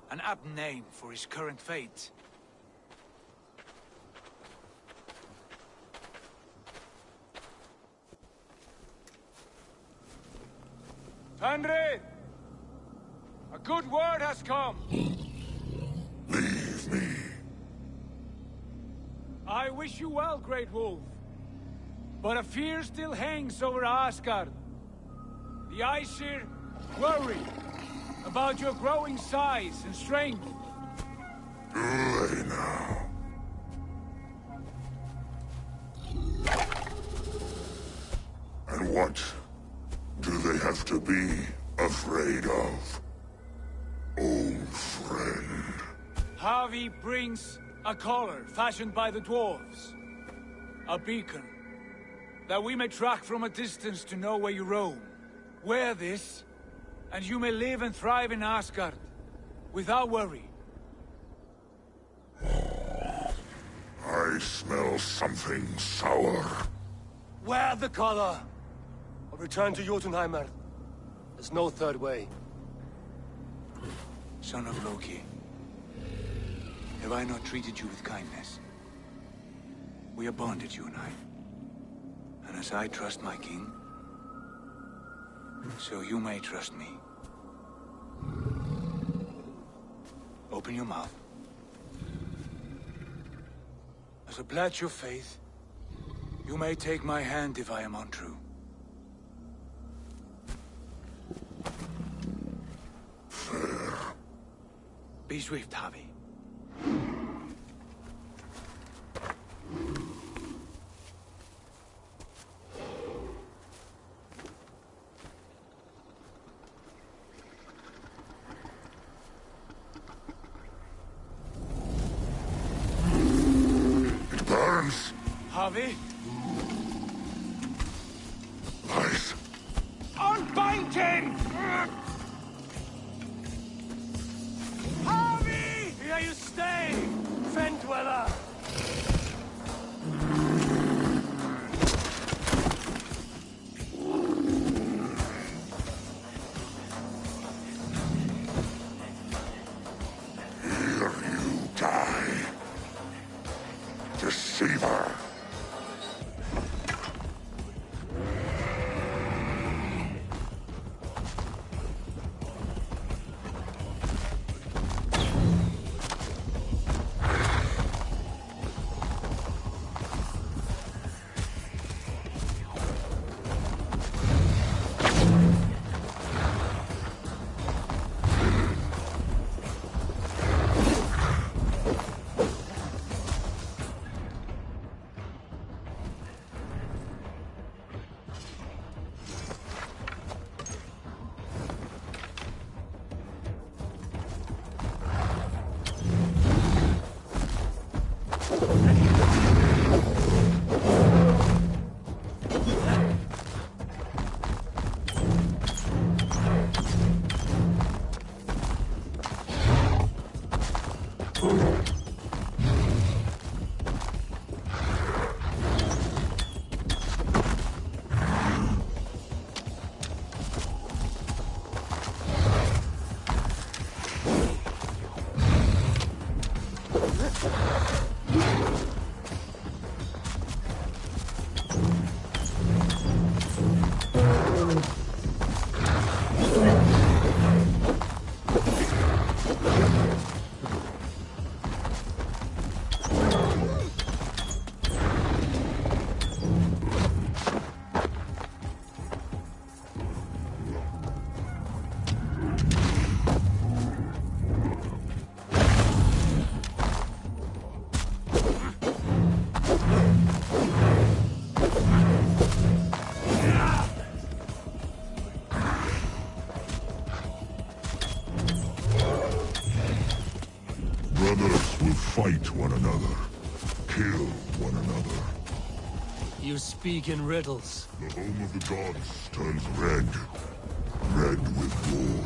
An apt name for his current fate. Fenrir! A good word has come! Leave me. I wish you well, Great Wolf. But a fear still hangs over Asgard. The Aesir worry about your growing size and strength. Do they now? And what do they have to be afraid of? Old friend. Javi brings a collar fashioned by the dwarves. A beacon, that we may track from a distance to know where you roam. Wear this, and you may live and thrive in Asgard, without worry. I smell something sour. Wear the collar! Or return to Jotunheimer. There's no third way. Son of Loki, have I not treated you with kindness? We are bonded, you and I. And as I trust my king, so you may trust me. Open your mouth. As a pledge of faith, you may take my hand if I am untrue. Fair. Be swift, Javi. It burns. Javi? Nice. Unbind him! Javi! Here you stay, Fen Dweller! Here you die. Deceiver. one another. Kill one another. You speak in riddles. The home of the gods turns red. Red with war.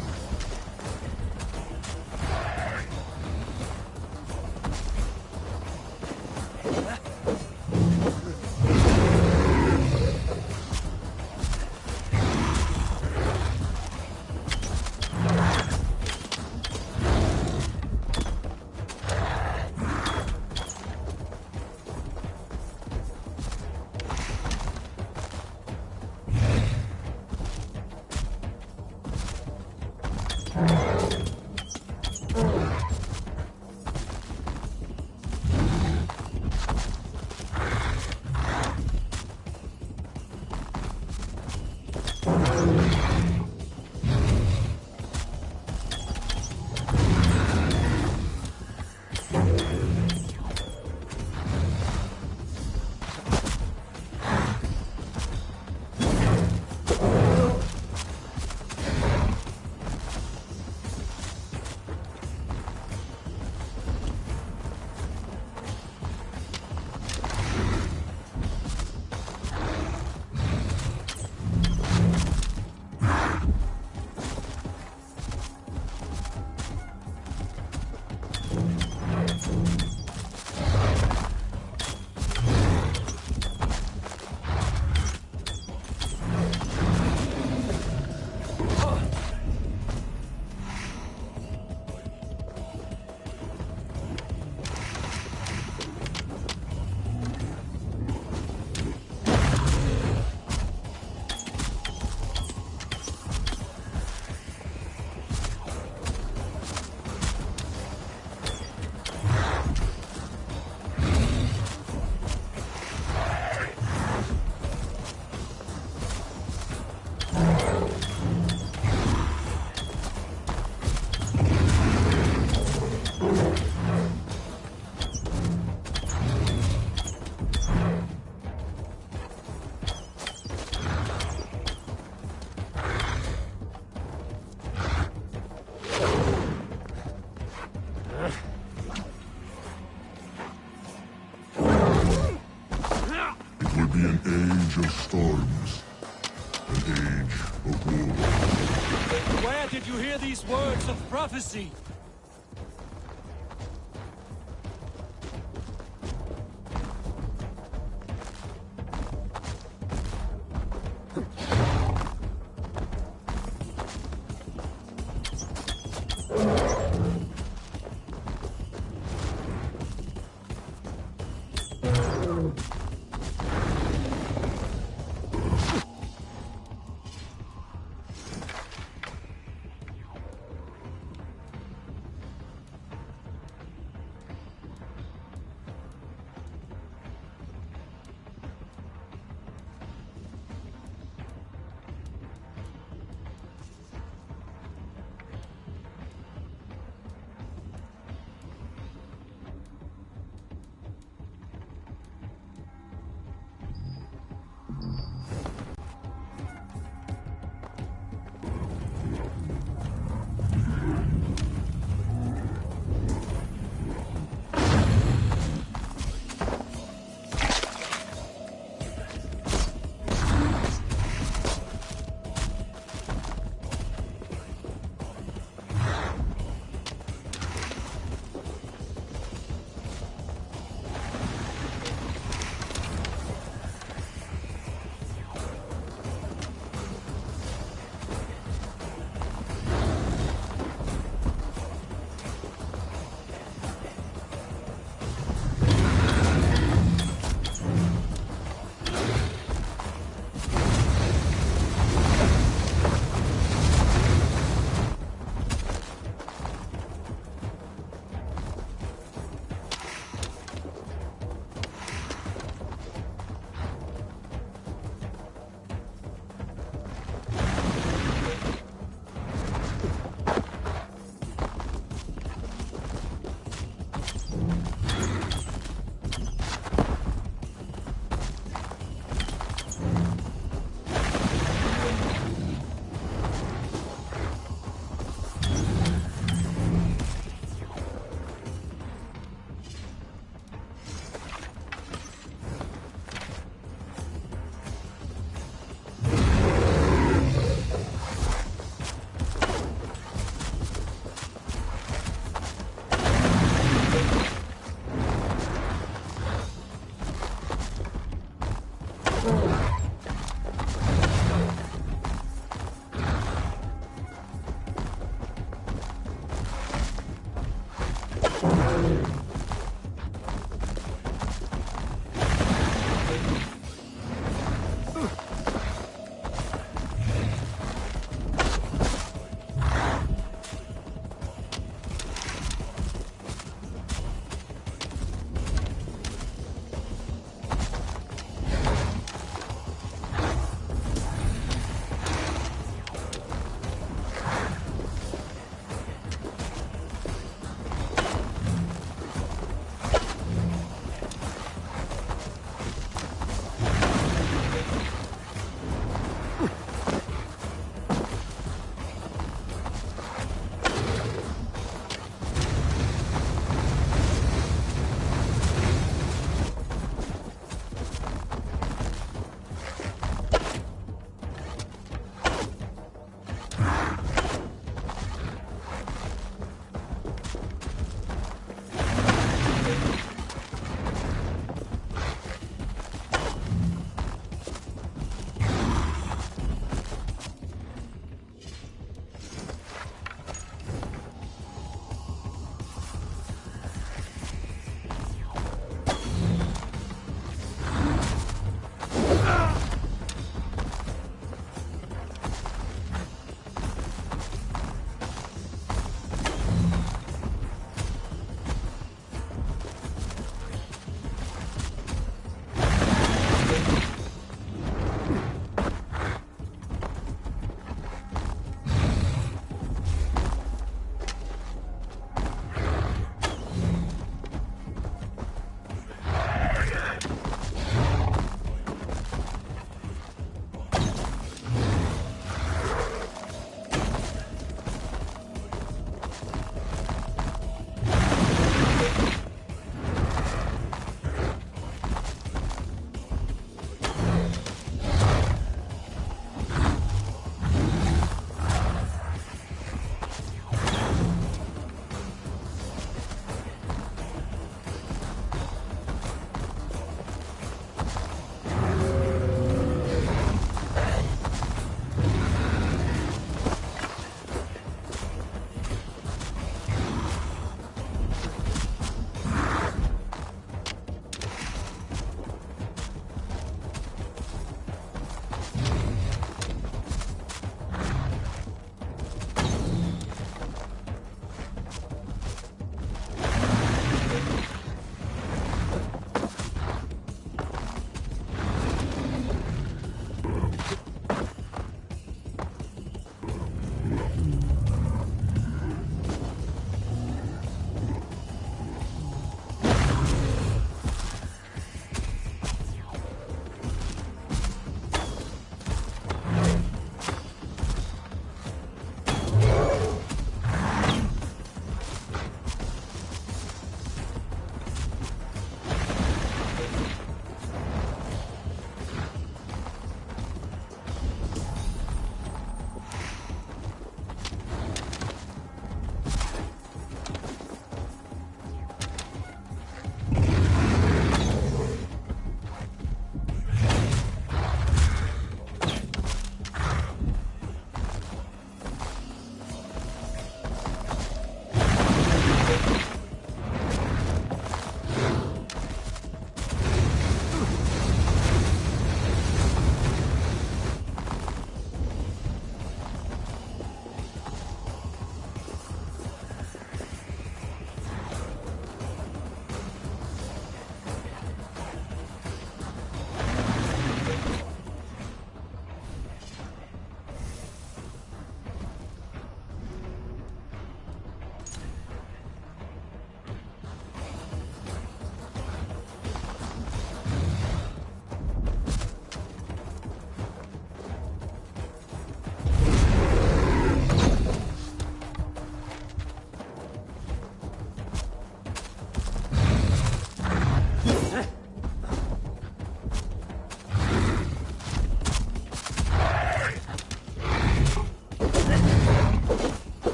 An age of storms. An age of war. Where did you hear these words of prophecy?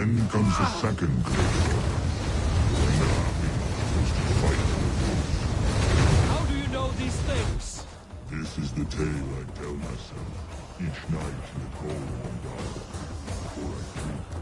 Then comes the second corridor. And the army is to fight for How do you know these things? this is the tale I tell myself each night in the cold and dark before I sleep.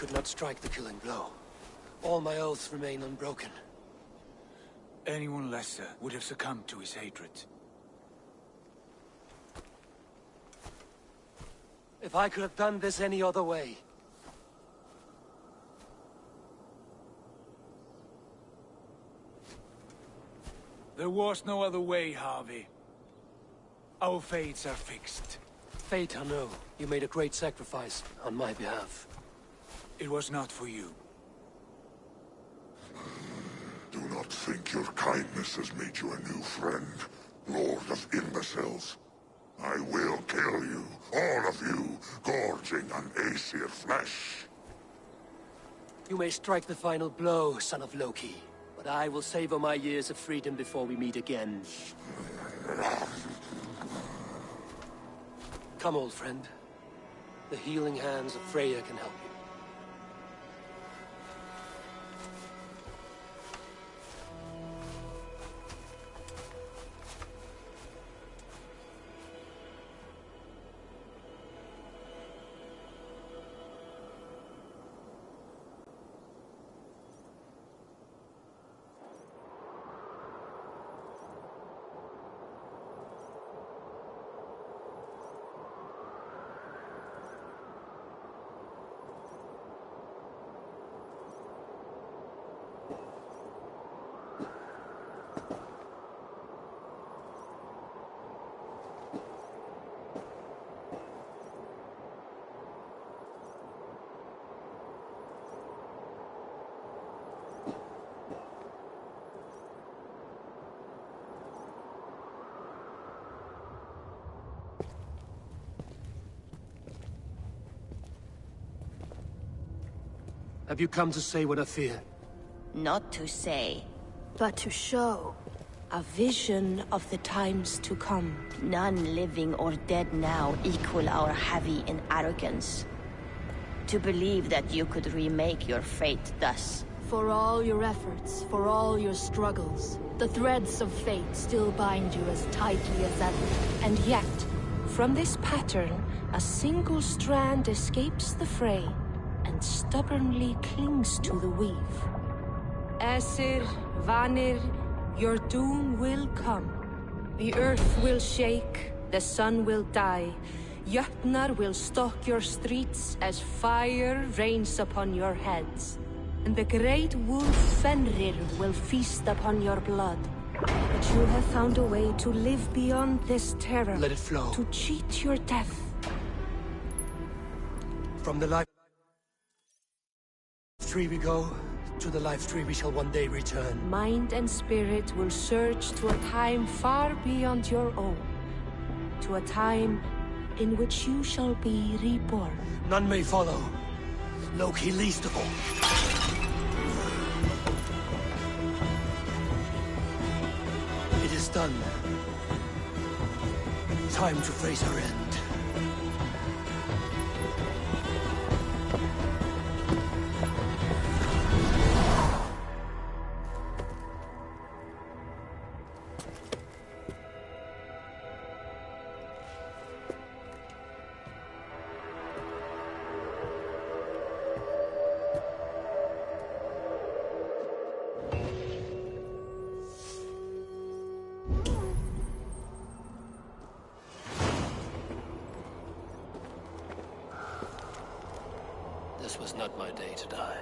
could not strike the killing blow. All my oaths remain unbroken. Anyone lesser would have succumbed to his hatred. If I could have done this any other way... There was no other way, Harvey. Our fates are fixed. Fate, I know. You made a great sacrifice on my behalf. It was not for you. Do not think your kindness has made you a new friend, Lord of Imbeciles. I will kill you, all of you, gorging on Aesir flesh. You may strike the final blow, son of Loki, but I will savor my years of freedom before we meet again. Come, old friend. The healing hands of Freya can help you. Have you come to say what I fear? Not to say, but to show. A vision of the times to come. None living or dead now equal our heavy in arrogance. To believe that you could remake your fate thus. For all your efforts, for all your struggles, the threads of fate still bind you as tightly as ever. And yet, from this pattern, a single strand escapes the fray and stubbornly clings to the weave. Aesir, Vanir, your doom will come. The earth will shake, the sun will die. Jötnar will stalk your streets as fire rains upon your heads. And the great wolf Fenrir will feast upon your blood. But you have found a way to live beyond this terror. Let it flow. To cheat your death. From the life tree we go, to the life tree we shall one day return. Mind and spirit will surge to a time far beyond your own. To a time in which you shall be reborn. None may follow. Loki least of all. It is done. Time to face our end. This was not my day to die.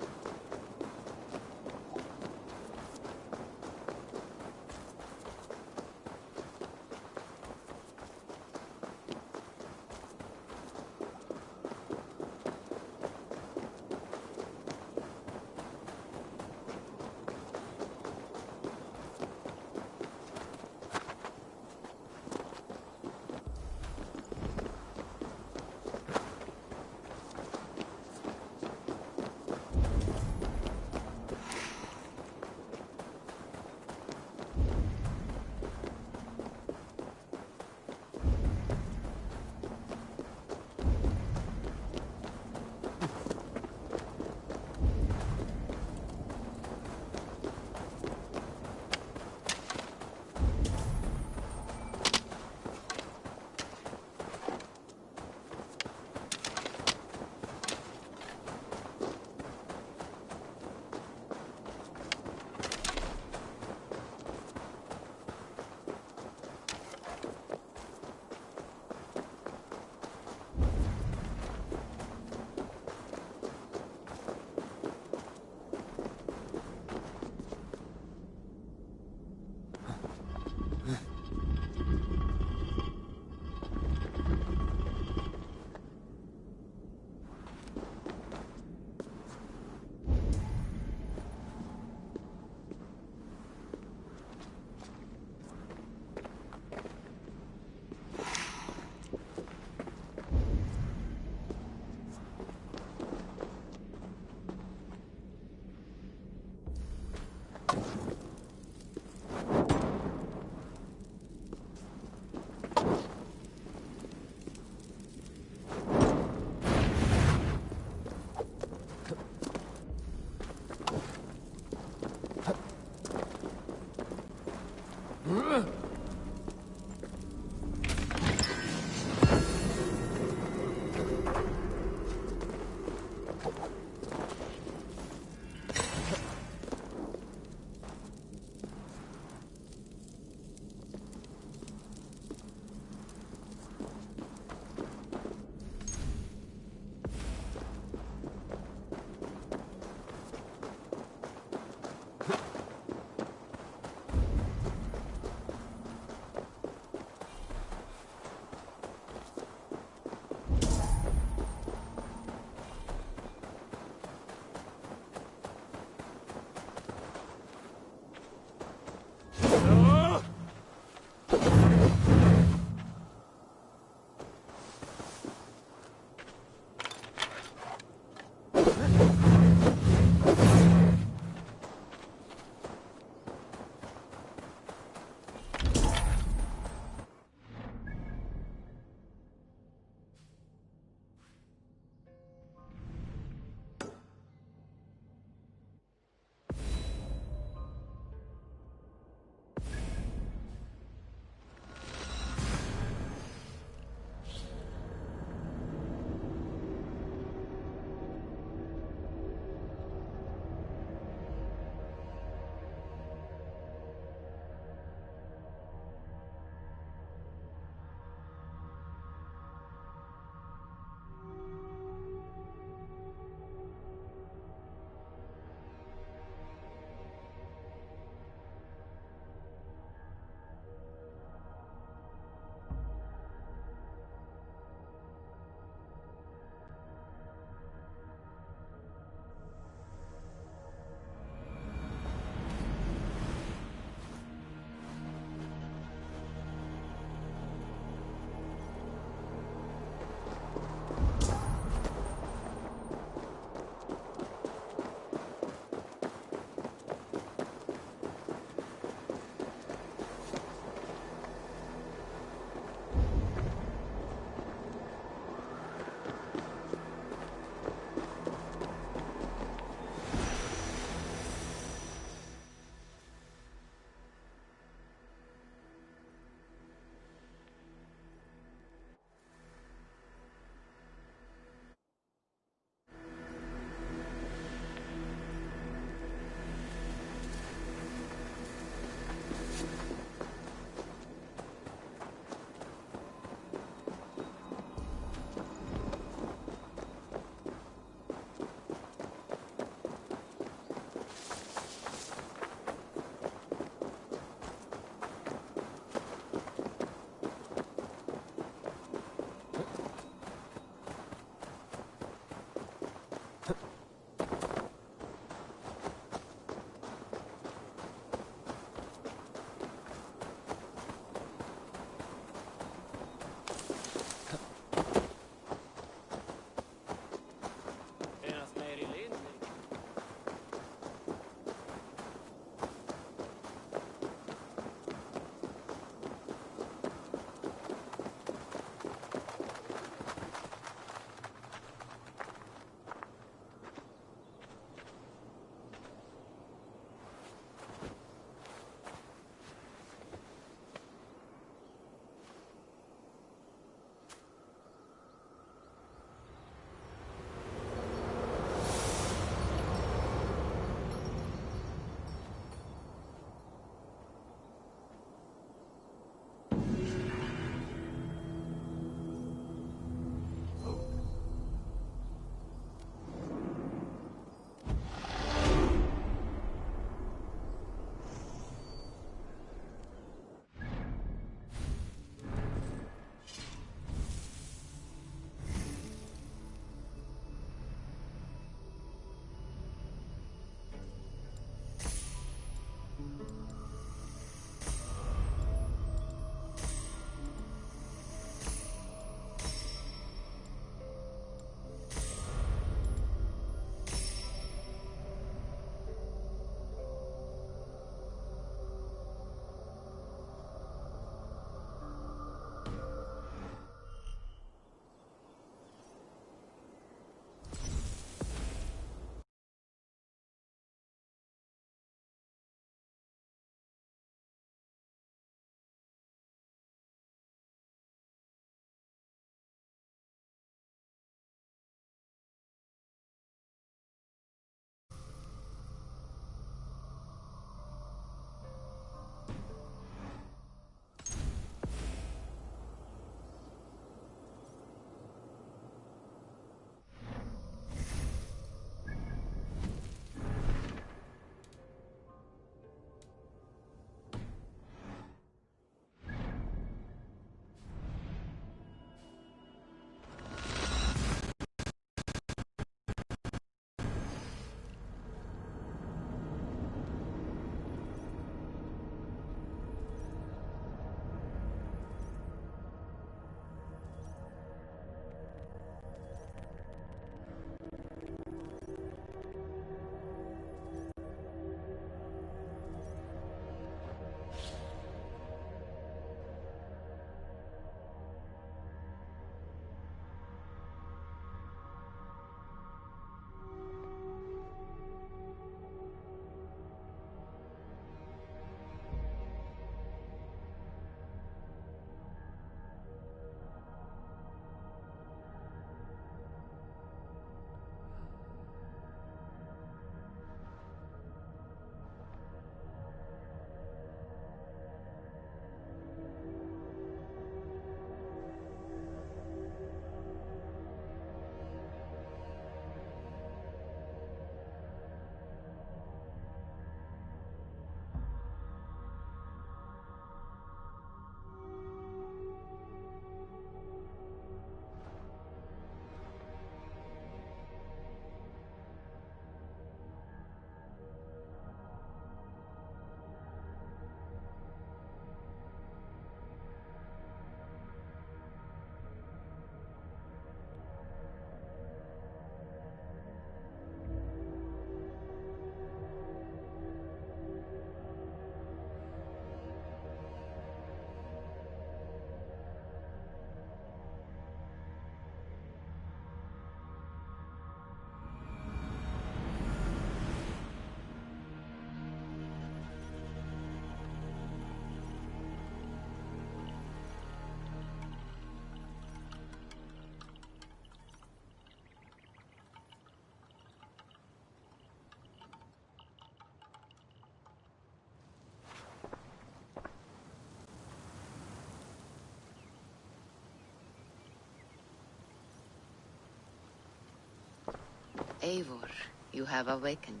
Eivor, you have awakened.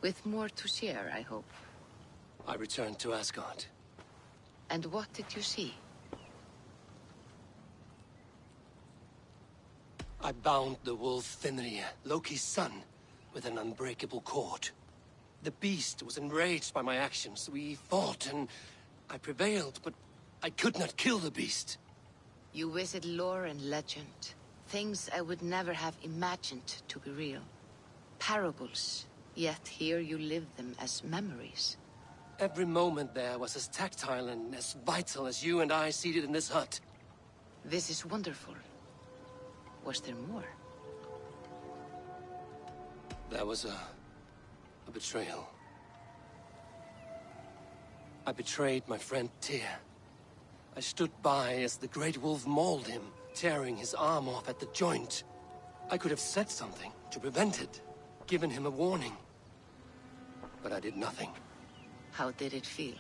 With more to share, I hope. I returned to Asgard. And what did you see? I bound the wolf Fenrir, Loki's son, with an unbreakable cord. The beast was enraged by my actions. We fought, and I prevailed, but I could not kill the beast. You visit lore and legend. Things I would never have imagined to be real. Parables, yet here you live them as memories. Every moment there was as tactile and as vital as you and I seated in this hut. This is wonderful. Was there more? There was a betrayal. I betrayed my friend Tyr. I stood by as the great wolf mauled him, tearing his arm off at the joint. I could have said something to prevent it, given him a warning. But I did nothing. How did it feel?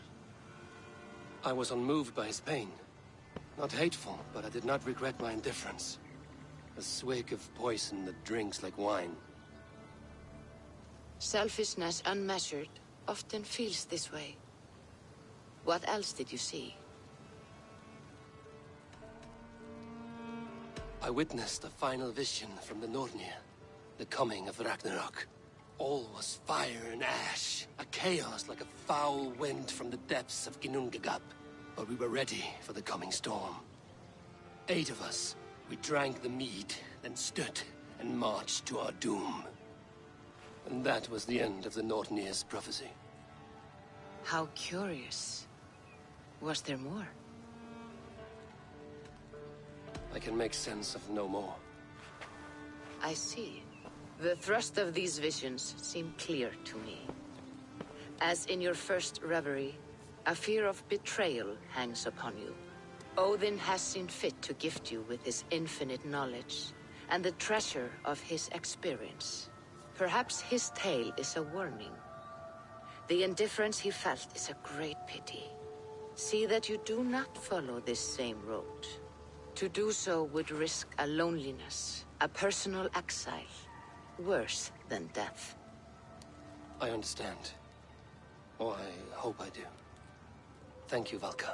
I was unmoved by his pain. Not hateful, but I did not regret my indifference. A swig of poison that drinks like wine. Selfishness unmeasured often feels this way. What else did you see? I witnessed a final vision from the Nornir, the coming of Ragnarok. All was fire and ash, a chaos like a foul wind from the depths of Ginnungagap. But we were ready for the coming storm. 8 of us, we drank the mead, then stood and marched to our doom. And that was the end of the Nornir's prophecy. How curious. Was there more? I can make sense of no more. I see. The thrust of these visions seem clear to me. As in your first reverie, a fear of betrayal hangs upon you. Odin has seen fit to gift you with his infinite knowledge, and the treasure of his experience. Perhaps his tale is a warning. The indifference he felt is a great pity. See that you do not follow this same road. To do so would risk a loneliness, a personal exile, worse than death. I understand. Or I hope I do. Thank you, Valka.